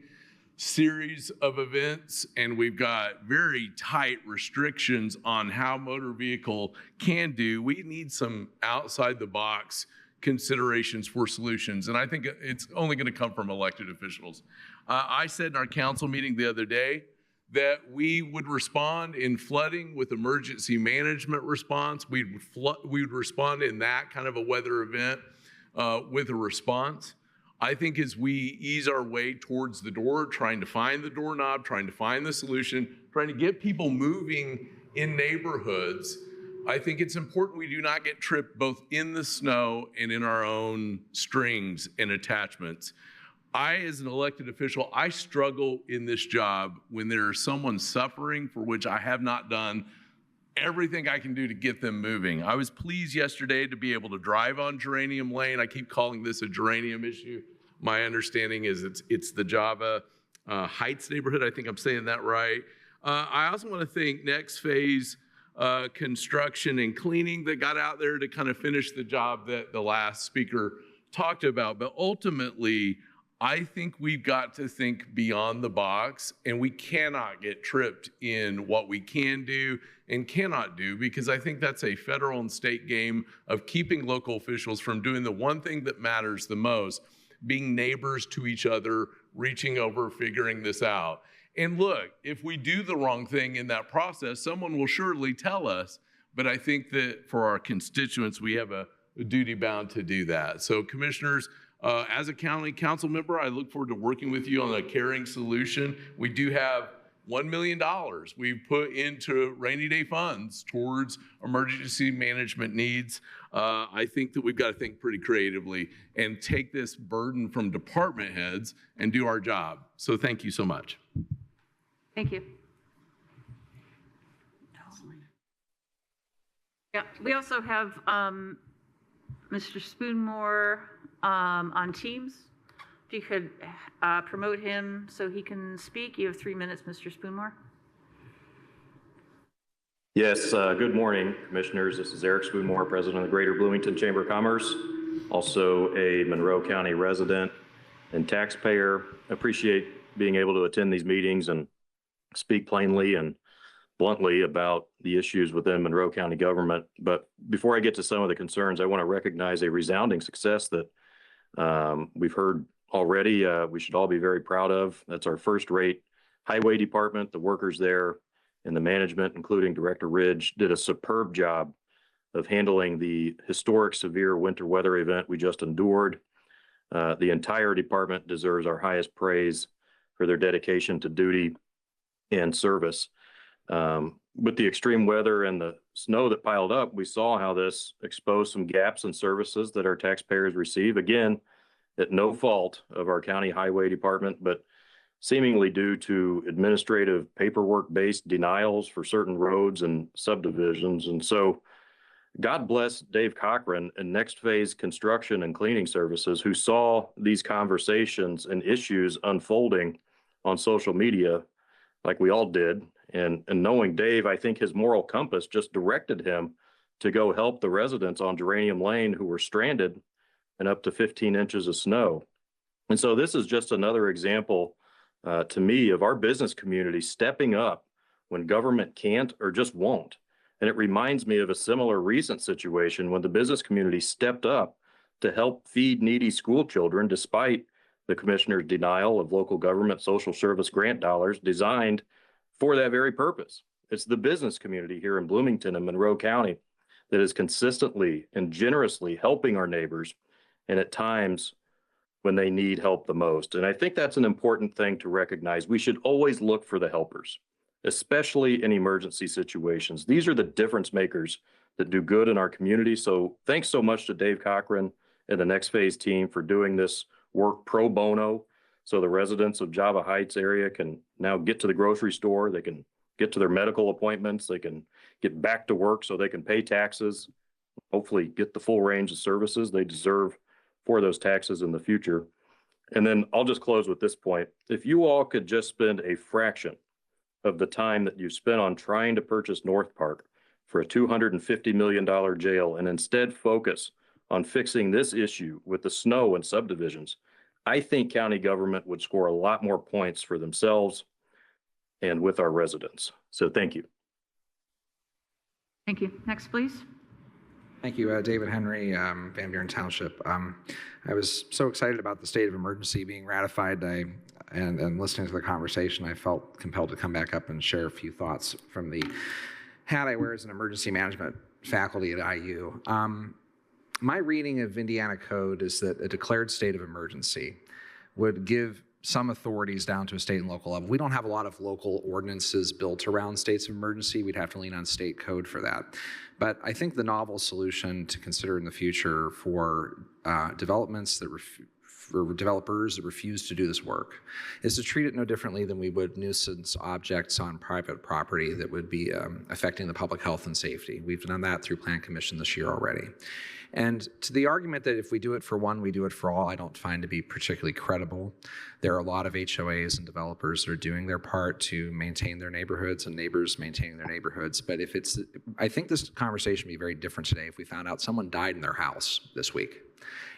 series of events and we've got very tight restrictions on how motor vehicle can do, we need some outside the box considerations for solutions. And I think it's only going to come from elected officials. I said in our council meeting the other day that we would respond in flooding with emergency management response. We would respond in that kind of a weather event with a response. I think as we ease our way towards the door, trying to find the doorknob, trying to find the solution, trying to get people moving in neighborhoods, I think it's important we do not get tripped both in the snow and in our own strings and attachments. As an elected official, I struggle in this job when there is someone suffering for which I have not done everything I can do to get them moving. I was pleased yesterday to be able to drive on Geranium Lane. I keep calling this a geranium issue. My understanding is it's the Java Heights neighborhood. I think I'm saying that right. I also want to thank Next Phase Construction and Cleaning that got out there to kind of finish the job that the last speaker talked about. But ultimately, I think we've got to think beyond the box, and we cannot get tripped in what we can do and cannot do, because I think that's a federal and state game of keeping local officials from doing the one thing that matters the most, being neighbors to each other, reaching over, figuring this out. And look, if we do the wrong thing in that process, someone will surely tell us, but I think that for our constituents, we have a duty bound to do that. So commissioners, as a county council member, I look forward to working with you on a caring solution. We do have $1 million we've put into rainy day funds towards emergency management needs. I think that we've got to think pretty creatively and take this burden from department heads and do our job. So thank you so much. Thank you. Yeah, we also have Mr. Spoonmore on Teams. If you could promote him so he can speak. You have 3 minutes, Mr. Spoonmore. Yes, good morning, commissioners. This is Eric Spoonmore, president of the Greater Bloomington Chamber of Commerce, also a Monroe County resident and taxpayer. Appreciate being able to attend these meetings and speak plainly and bluntly about the issues within Monroe County government. But before I get to some of the concerns, I want to recognize a resounding success that we've heard already. We should all be very proud of. That's our first-rate highway department. The workers there and the management, including Director Ridge, did a superb job of handling the historic severe winter weather event we just endured. The entire department deserves our highest praise for their dedication to duty and service. With the extreme weather and the snow that piled up, we saw how this exposed some gaps in services that our taxpayers receive, again, at no fault of our county highway department, but seemingly due to administrative paperwork-based denials for certain roads and subdivisions. And so God bless Dave Cochran and Next Phase Construction and Cleaning Services, who saw these conversations and issues unfolding on social media like we all did. And knowing Dave, I think his moral compass just directed him to go help the residents on Geranium Lane who were stranded in up to 15 inches of snow. And so this is just another example to me of our business community stepping up when government can't or just won't. And it reminds me of a similar recent situation when the business community stepped up to help feed needy school children despite the commissioner's denial of local government social service grant dollars designed for that very purpose. It's the business community here in Bloomington and Monroe County that is consistently and generously helping our neighbors, and at times when they need help the most. And I think that's an important thing to recognize. We should always look for the helpers, especially in emergency situations. These are the difference makers that do good in our community. So thanks so much to Dave Cochran and the Next Phase team for doing this work pro bono, so the residents of Java Heights area can now get to the grocery store, they can get to their medical appointments, they can get back to work so they can pay taxes, hopefully get the full range of services they deserve for those taxes in the future. And then I'll just close with this point. If you all could just spend a fraction of the time that you spent on trying to purchase North Park for a $250 million jail and instead focus on fixing this issue with the snow and subdivisions, I think county government would score a lot more points for themselves and with our residents. So thank you. Thank you. Next, please. Thank you, David Henry, Van Buren Township. I was so excited about the state of emergency being ratified, and listening to the conversation, I felt compelled to come back up and share a few thoughts from the hat I wear as an emergency management faculty at IU. My reading of Indiana code is that a declared state of emergency would give some authorities down to a state and local level. We don't have a lot of local ordinances built around states of emergency. We'd have to lean on state code for that. But I think the novel solution to consider in the future for developments that for developers that refuse to do this work is to treat it no differently than we would nuisance objects on private property that would be affecting the public health and safety. We've done that through Plan Commission this year already. And to the argument that if we do it for one, we do it for all, I don't find to be particularly credible. There are a lot of HOAs and developers that are doing their part to maintain their neighborhoods and neighbors maintaining their neighborhoods. But if it's, I think this conversation would be very different today if we found out someone died in their house this week.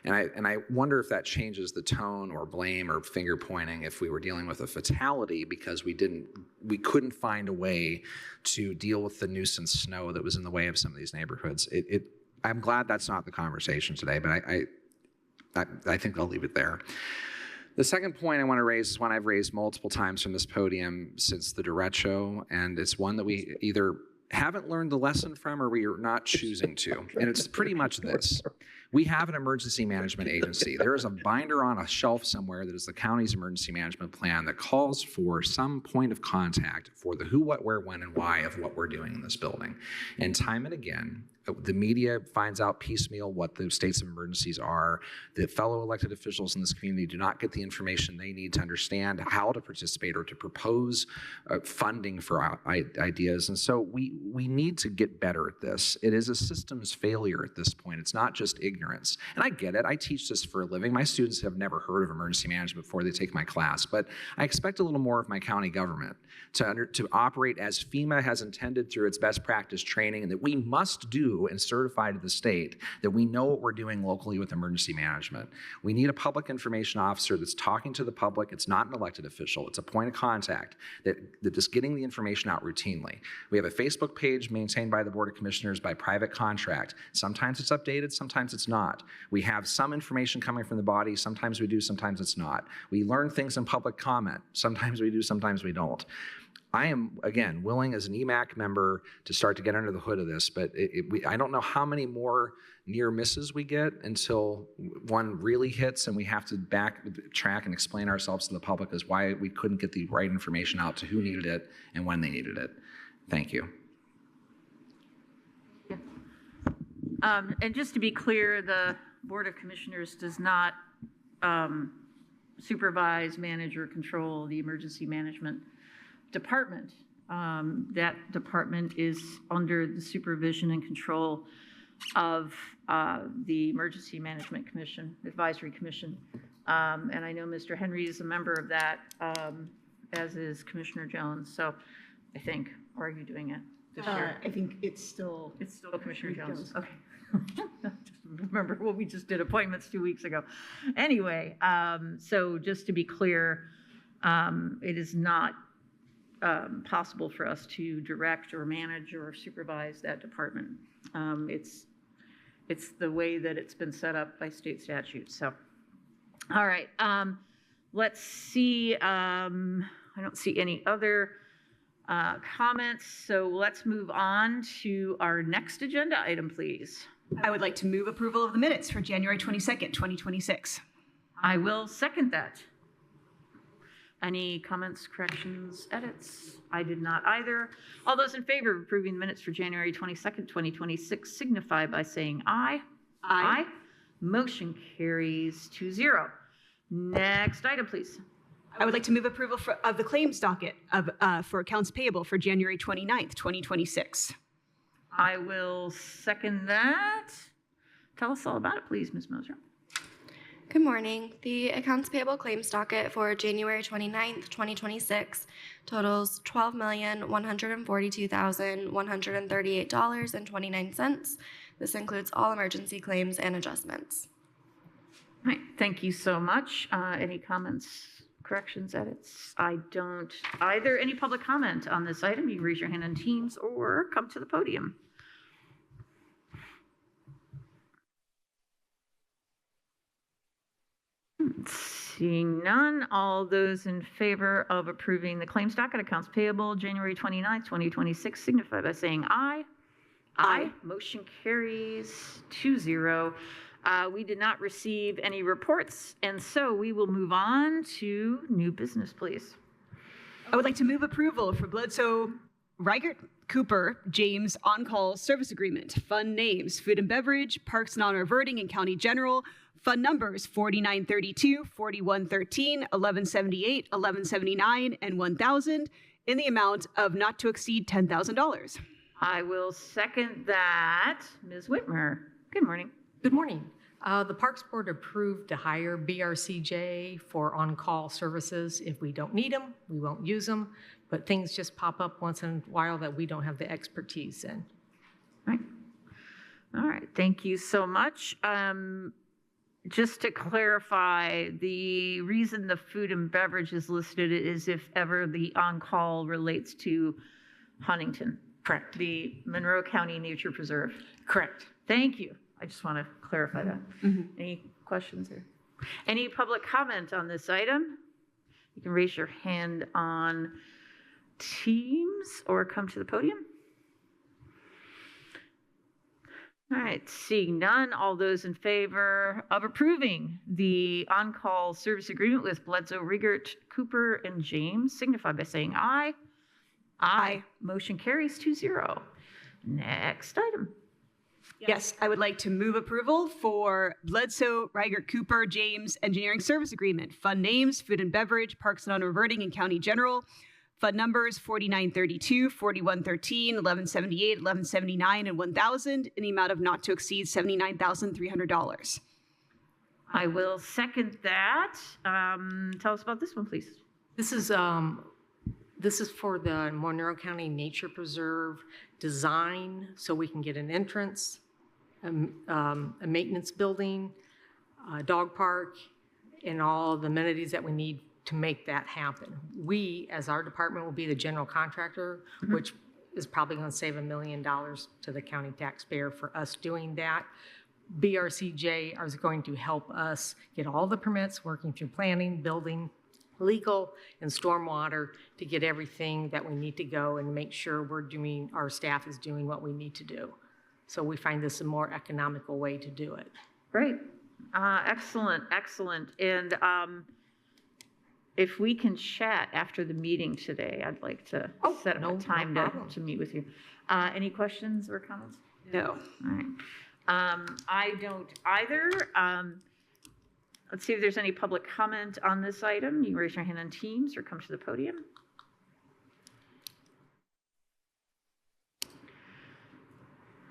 And I wonder if that changes the tone or blame or finger pointing if we were dealing with a fatality because we couldn't find a way to deal with the nuisance snow that was in the way of some of these neighborhoods. I'm glad that's not the conversation today, but I think I'll leave it there. The second point I want to raise is one I've raised multiple times from this podium since the derecho, and it's one that we either haven't learned the lesson from or we are not choosing to. And it's pretty much this. We have an emergency management agency. There is a binder on a shelf somewhere that is the county's emergency management plan that calls for some point of contact for the who, what, where, when, and why of what we're doing in this building. And time and again, the media finds out piecemeal what the states of emergencies are. The fellow elected officials in this community do not get the information they need to understand how to participate or to propose funding for ideas. And so we need to get better at this. It is a systems failure at this point. It's not just ignorance. And I get it. I teach this for a living. My students have never heard of emergency management before they take my class, but I expect a little more of my county government to operate as FEMA has intended through its best practice training, and that we must do and certify to the state that we know what we're doing locally with emergency management. We need a public information officer that's talking to the public. It's not an elected official. It's a point of contact that is getting the information out routinely. We have a Facebook page maintained by the Board of Commissioners by private contract. Sometimes it's updated, sometimes it's not. We have some information coming from the body. Sometimes we do, sometimes it's not. We learn things in public comment. Sometimes we do, sometimes we don't. I am, again, willing as an EMAC member to start to get under the hood of this, but I don't know how many more near misses we get until one really hits and we have to backtrack and explain ourselves to the public as why we couldn't get the right information out to who needed it and when they needed it. Thank you. Yeah. And just to be clear, the Board of Commissioners does not supervise, manage, or control the emergency management department. That department is under the supervision and control of the Emergency Management Commission, Advisory Commission. And I know Mr. Henry is a member of that, as is Commissioner Jones. So I think, or are you doing it this year? I think it's still Commissioner Jones. Okay. Remember, well, we just did appointments 2 weeks ago. Anyway, so just to be clear, it is not possible for us to direct or manage or supervise that department. It's the way that it's been set up by state statute. So, all right, let's see. I don't see any other comments. So let's move on to our next agenda item, please. I would like to move approval of the minutes for January 22nd, 2026. I will second that. Any comments, corrections, edits? I did not either. All those in favor of approving the minutes for January 22nd, 2026 signify by saying aye. Aye. Motion carries 2-0. Next item, please. I would like to move approval of the claims docket for accounts payable for January 29th, 2026. I will second that. Tell us all about it, please, Ms. Moser. Good morning. The accounts payable claims docket for January 29th, 2026 totals $12,142,138.29. This includes all emergency claims and adjustments. All right, thank you so much. Any comments, corrections, edits? I don't either. Any public comment on this item? You can raise your hand in Teams or come to the podium. Seeing none, all those in favor of approving the claims docket accounts payable January 29th, 2026 signify by saying aye. Aye. Motion carries 2-0. We did not receive any reports, and so we will move on to new business, please. I would like to move approval for Bledsoe Reichert Cooper James on-call service agreement. Fund names: Food and Beverage, Parks and Honor Averting, and County General. Fund numbers 4932, 4113, 1178, 1179, and 1000 in the amount of not to exceed $10,000. I will second that. Ms. Whitmer, good morning. Good morning. The Parks Board approved to hire BRCJ for on-call services. If we don't need them, we won't use them, but things just pop up once in a while that we don't have the expertise in. All right, thank you so much. Just to clarify, the reason the food and beverage is listed is if ever the on-call relates to Huntington. Correct. The Monroe County Nature Preserve. Correct. Thank you. I just want to clarify that. Any questions or any public comment on this item? You can raise your hand on Teams or come to the podium. All right, seeing none, all those in favor of approving the on-call service agreement with Bledsoe, Riegert, Cooper, and James signify by saying aye. Aye. Motion carries 2-0. Next item. Yes, I would like to move approval for Bledsoe Reichert Cooper James Engineering Service Agreement. Fund names: Food and Beverage, Parks and Honor Averting, and County General. Fund numbers 4932, 4113, 1178, 1179, and 1000 in the amount of not to exceed $79,300. I will second that. Tell us about this one, please. This is for the Monroe County Nature Preserve design, so we can get an entrance, a maintenance building, a dog park, and all the amenities that we need to make that happen. We, as our department, will be the general contractor, which is probably going to save $1 million to the county taxpayer for us doing that. BRCJ is going to help us get all the permits, working through planning, building, legal, and stormwater to get everything that we need to go and make sure our staff is doing what we need to do. So we find this a more economical way to do it. Great. Excellent, excellent. And if we can chat after the meeting today, I'd like to set up a time to meet with you. Any questions or comments? No. All right. I don't either. Let's see if there's any public comment on this item. You can raise your hand on Teams or come to the podium.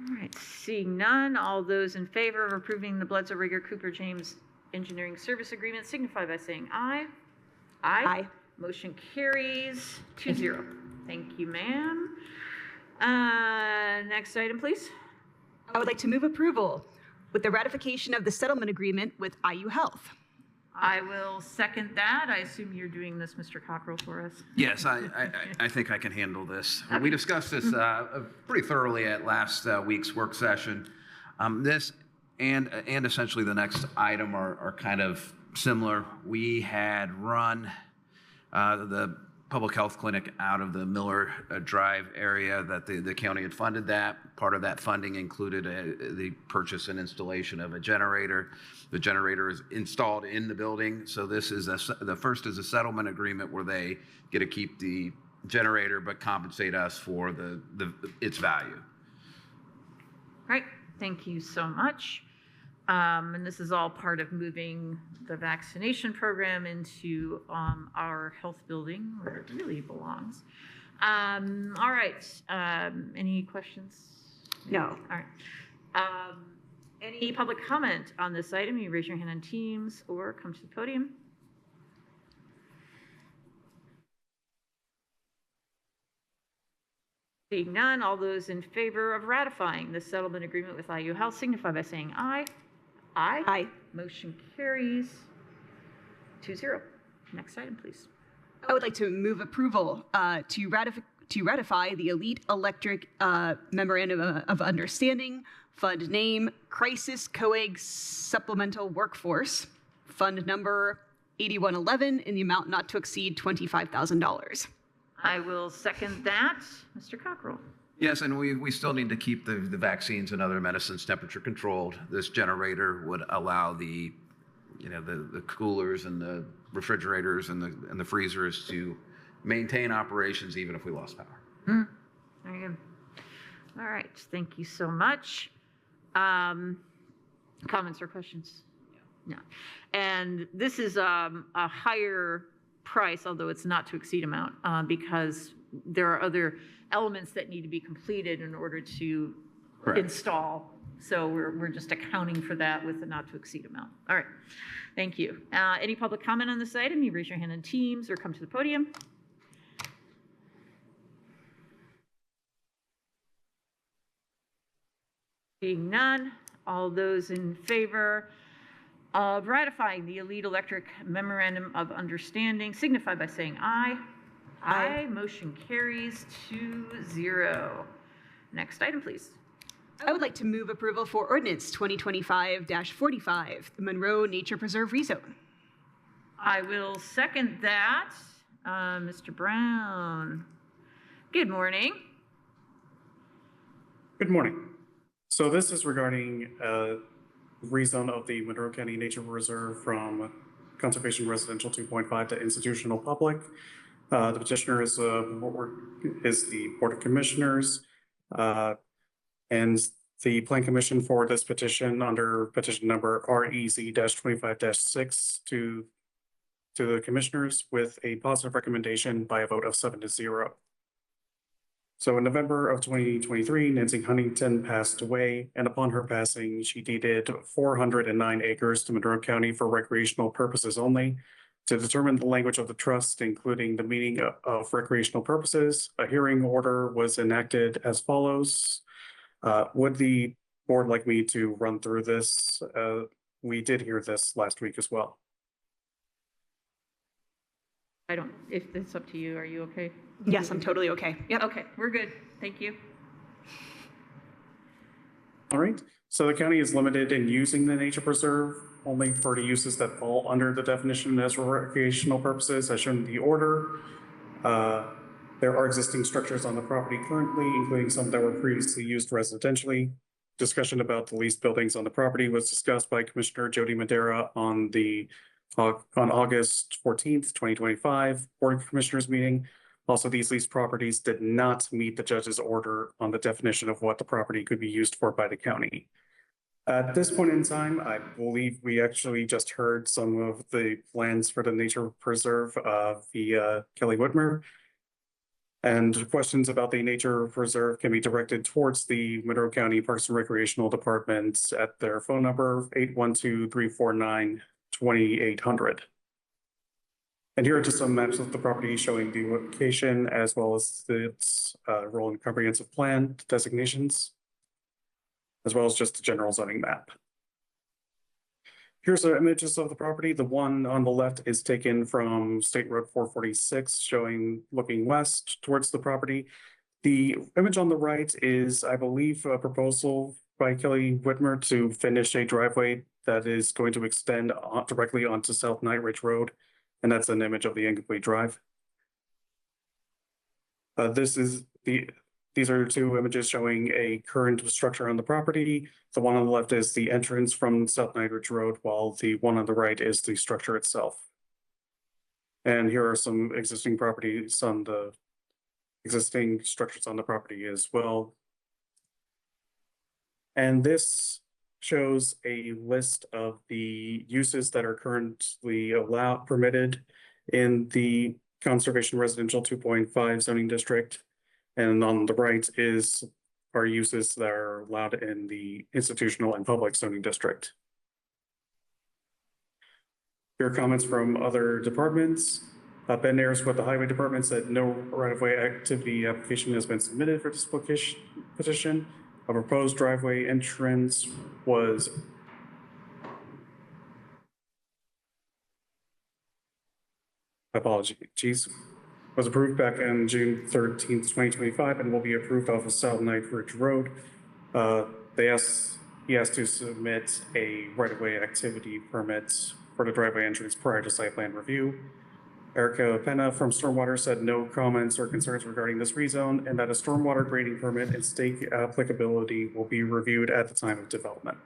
All right, seeing none, all those in favor of approving the Bledsoe, Riegert, Cooper, James Engineering Service Agreement signify by saying aye. Aye. Motion carries 2-0. Thank you, ma'am. Next item, please. I would like to move approval with the ratification of the settlement agreement with IU Health. I will second that. I assume you're doing this, Mr. Cockrell, for us. Yes, I think I can handle this. We discussed this pretty thoroughly at last week's work session. This and essentially the next item are kind of similar. We had run the public health clinic out of the Miller Drive area that the county had funded that. Part of that funding included the purchase and installation of a generator. The generator is installed in the building. So this is the first is a settlement agreement where they get to keep the generator but compensate us for its value. Right. Thank you so much. And this is all part of moving the vaccination program into our health building where it really belongs. All right. Any questions? No. All right. Any public comment on this item? You raise your hand on Teams or come to the podium. Seeing none, all those in favor of ratifying the settlement agreement with IU Health signify by saying aye. Aye. Aye. Motion carries 2-0. Next item, please. I would like to move approval to ratify the Elite Electric Memorandum of Understanding, Fund Name, Crisis COAG Supplemental Workforce, Fund Number 8111, in the amount not to exceed $25,000. I will second that. Mr. Cockrell. Yes, and we still need to keep the vaccines and other medicines temperature controlled. This generator would allow the coolers and the refrigerators and the freezers to maintain operations even if we lost power. Very good. All right, thank you so much. Comments or questions? No. And this is a higher price, although it's not to exceed amount, because there are other elements that need to be completed in order to install. So we're just accounting for that with the not to exceed amount. All right, thank you. Any public comment on this item? You raise your hand in Teams or come to the podium. Seeing none, all those in favor of ratifying the Elite Electric Memorandum of Understanding signify by saying aye. Aye. Motion carries 2-0. Next item, please. I would like to move approval for ordinance 2025-45, the Monroe Nature Preserve rezone. I will second that. Mr. Brown. Good morning. Good morning. So this is regarding rezone of the Monroe County Nature Reserve from Conservation Residential 2.5 to Institutional Public. The petitioner is the Board of Commissioners, and the Plan Commission for this petition under petition number REZ-25-6 to the Commissioners with a positive recommendation by a vote of 7-0. So in November of 2023, Nancy Huntington passed away, and upon her passing, she deeded 409 acres to Monroe County for recreational purposes only. To determine the language of the trust, including the meaning of recreational purposes, a hearing order was enacted as follows. Would the board like me to run through this? We did hear this last week as well. If it's up to you, are you okay? Yes, I'm totally okay. Yep. Okay, we're good. Thank you. All right. So the county is limited in using the nature preserve only for the uses that fall under the definition as recreational purposes, as shown in the order. There are existing structures on the property currently, including some that were previously used residentially. Discussion about the leased buildings on the property was discussed by Commissioner Jody Madera on August 14th, 2025 Board of Commissioners meeting. Also, these leased properties did not meet the judge's order on the definition of what the property could be used for by the county. At this point in time, I believe we actually just heard some of the plans for the nature preserve via Kelly Whitmer. And questions about the nature preserve can be directed towards the Monroe County Parks and Recreational Department at their phone number 812-349-2800. And here are just some maps of the property showing the location as well as its role in comprehensive plan designations, as well as just the general zoning map. Here's the images of the property. The one on the left is taken from State Road 446, showing looking west towards the property. The image on the right is, I believe, a proposal by Kelly Whitmer to finish a driveway that is going to extend directly onto South Night Ridge Road. And that's an image of the incomplete drive. These are two images showing a current structure on the property. The one on the left is the entrance from South Night Ridge Road, while the one on the right is the structure itself. And here are some existing properties on the existing structures on the property as well. And this shows a list of the uses that are currently permitted in the Conservation Residential 2.5 zoning district. And on the right is our uses that are allowed in the institutional and public zoning district. Here are comments from other departments. Ben Ayers with the Highway Department said no right-of-way activity application has been submitted for this petition. A proposed driveway entrance was was approved back on June 13th, 2025, and will be approved off of South Knight Ridge Road. He has to submit a right-of-way activity permit for the driveway entrance prior to site plan review. Erica Penna from Stormwater said no comments or concerns regarding this rezone, and that a stormwater grading permit and state applicability will be reviewed at the time of development.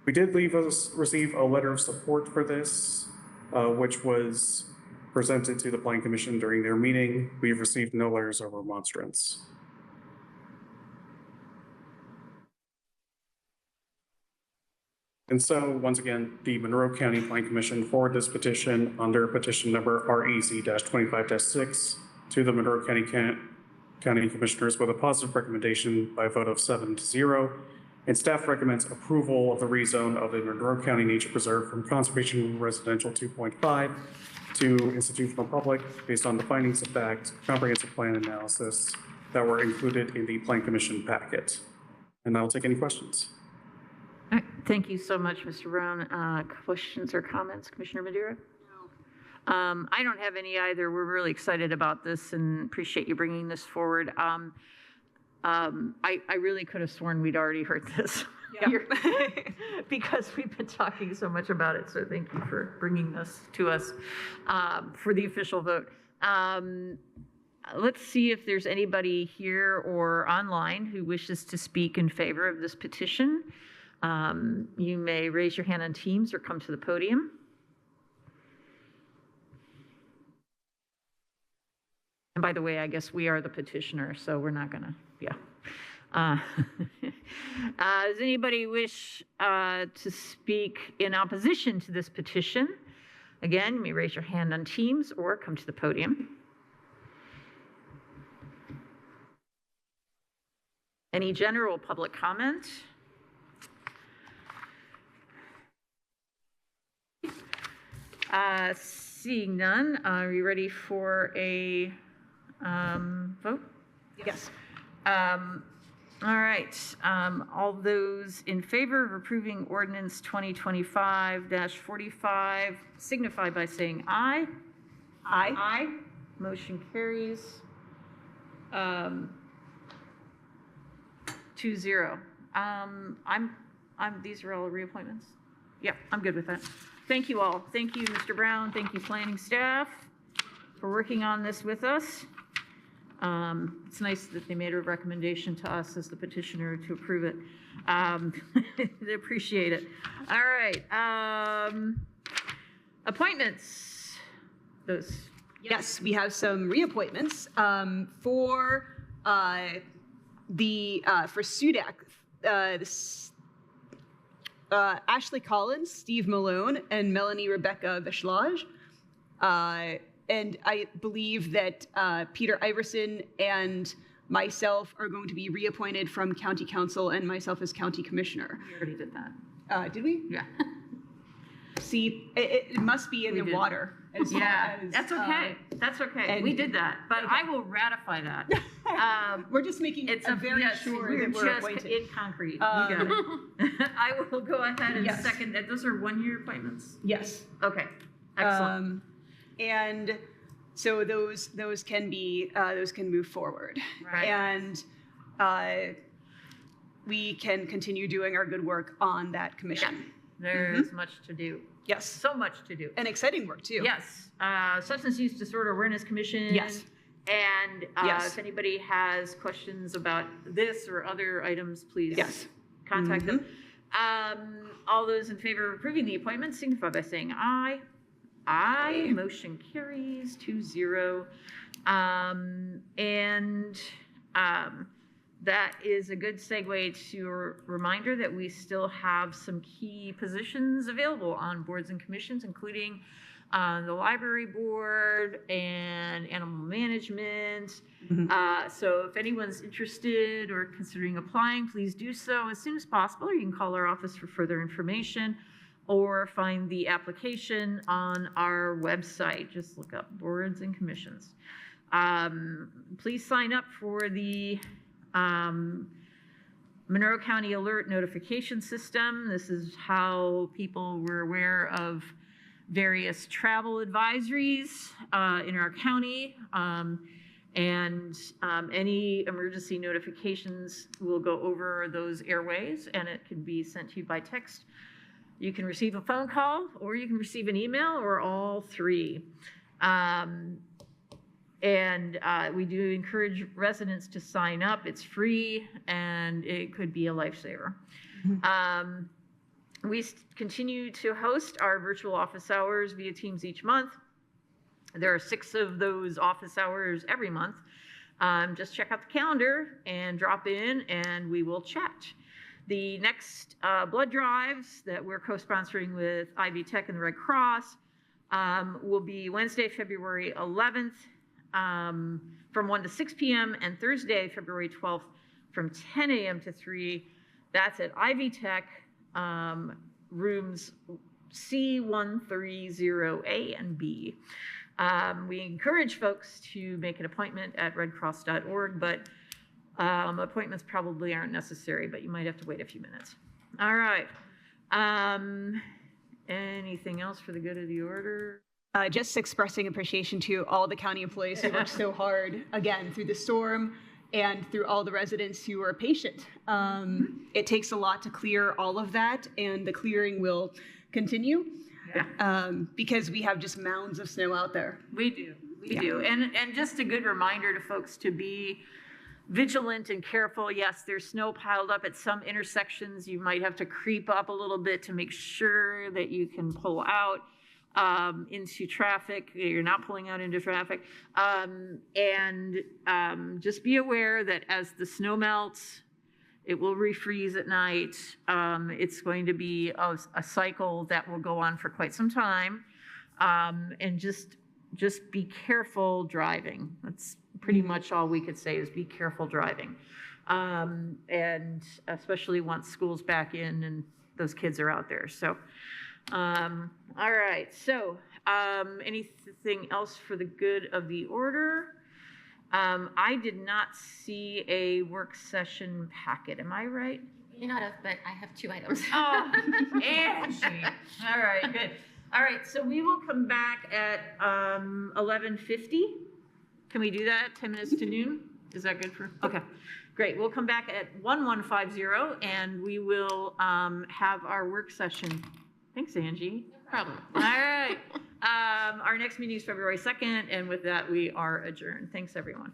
We did receive a letter of support for this, which was presented to the Planning Commission during their meeting. We've received no letters of remonstrance. And so, once again, the Monroe County Planning Commission forwarded this petition under petition number REZ-25-6 to the Monroe County Commissioners with a positive recommendation by a vote of 7-0. And staff recommends approval of the rezone of the Monroe County Nature Preserve from Conservation Residential 2.5 to institutional public based on the findings of fact, comprehensive plan analysis that were included in the Plan Commission packet. And I'll take any questions. All right. Thank you so much, Mr. Brown. Questions or comments, Commissioner Madera? No. I don't have any either. We're really excited about this and appreciate you bringing this forward. I really could have sworn we'd already heard this because we've been talking so much about it. So thank you for bringing this to us for the official vote. Let's see if there's anybody here or online who wishes to speak in favor of this petition. You may raise your hand on Teams or come to the podium. And by the way, I guess we are the petitioner, so we're not gonna, does anybody wish to speak in opposition to this petition? Again, you may raise your hand on Teams or come to the podium. Any general public comment? Seeing none, are you ready for a vote? Yes. All right. All those in favor of approving ordinance 2025-45 signify by saying aye. Aye. Aye. Motion carries 2-0. These are all reappointments? Yeah, I'm good with that. Thank you all. Thank you, Mr. Brown. Thank you, planning staff, for working on this with us. It's nice that they made a recommendation to us as the petitioner to approve it. They appreciate it. All right. Appointments. Those. Yes, we have some reappointments for SUDAC. Ashley Collins, Steve Malone, and Melanie Rebecca Vishlage. And I believe that Peter Iverson and myself are going to be reappointed from County Council and myself as County Commissioner. We already did that. Did we? Yeah. See, it must be in the water. That's okay. That's okay. We did that, but I will ratify that. We're just making it very sure that we're just appointed. in concrete. You got it. I will go ahead and second that. Those are one-year appointments? Yes. Okay. Excellent. And so those can move forward. Right. And we can continue doing our good work on that commission. There's much to do. Yes. So much to do. And exciting work too. Yes. Substance Use Disorder Awareness Commission. Yes. And if anybody has questions about this or other items, please contact them. All those in favor of approving the appointment signify by saying aye. Aye. Motion carries 2-0. that is a good segue to a reminder that we still have some key positions available on boards and commissions, including the library board and animal management. So if anyone's interested or considering applying, please do so as soon as possible, or you can call our office for further information or find the application on our website. Just look up boards and commissions. Please sign up for the Monroe County Alert Notification System. This is how people were aware of various travel advisories in our county, and any emergency notifications will go over those airways, and it can be sent to you by text. You can receive a phone call, or you can receive an email, or all three. And we do encourage residents to sign up. It's free, and it could be a lifesaver. We continue to host our virtual office hours via Teams each month. There are 6 of those office hours every month. Just check out the calendar and drop in, and we will chat. The next blood drives that we're co-sponsoring with Ivy Tech and the Red Cross will be Wednesday, February 11th, from 1 to 6 p.m. and Thursday, February 12th from 10 a.m. to 3. That's at Ivy Tech, rooms C130A and B. We encourage folks to make an appointment at redcross.org, but appointments probably aren't necessary, but you might have to wait a few minutes. All right. Anything else for the good of the order? Just expressing appreciation to all the county employees who worked so hard, again, through the storm and through all the residents who were patient. It takes a lot to clear all of that, and the clearing will continue because we have just mounds of snow out there. We do. We do. And just a good reminder to folks to be vigilant and careful. Yes, there's snow piled up at some intersections. You might have to creep up a little bit to make sure that you can pull out into traffic. You're not pulling out into traffic. Just be aware that as the snow melts, it will refreeze at night. It's going to be a cycle that will go on for quite some time. And just be careful driving. That's pretty much all we could say, is be careful driving. And especially once school's back in and those kids are out there. So, all right. So, anything else for the good of the order? I did not see a work session packet. Am I right? You not have, but I have 2 items. Oh, Angie. All right, good. All right, so we will come back at 11:50. Can we do that? 10 minutes to noon? Is that good for? Okay, great. We'll come back at 11:50, and we will have our work session. Thanks, Angie. No problem. All right. Our next meeting is February 2nd, and with that, we are adjourned. Thanks, everyone.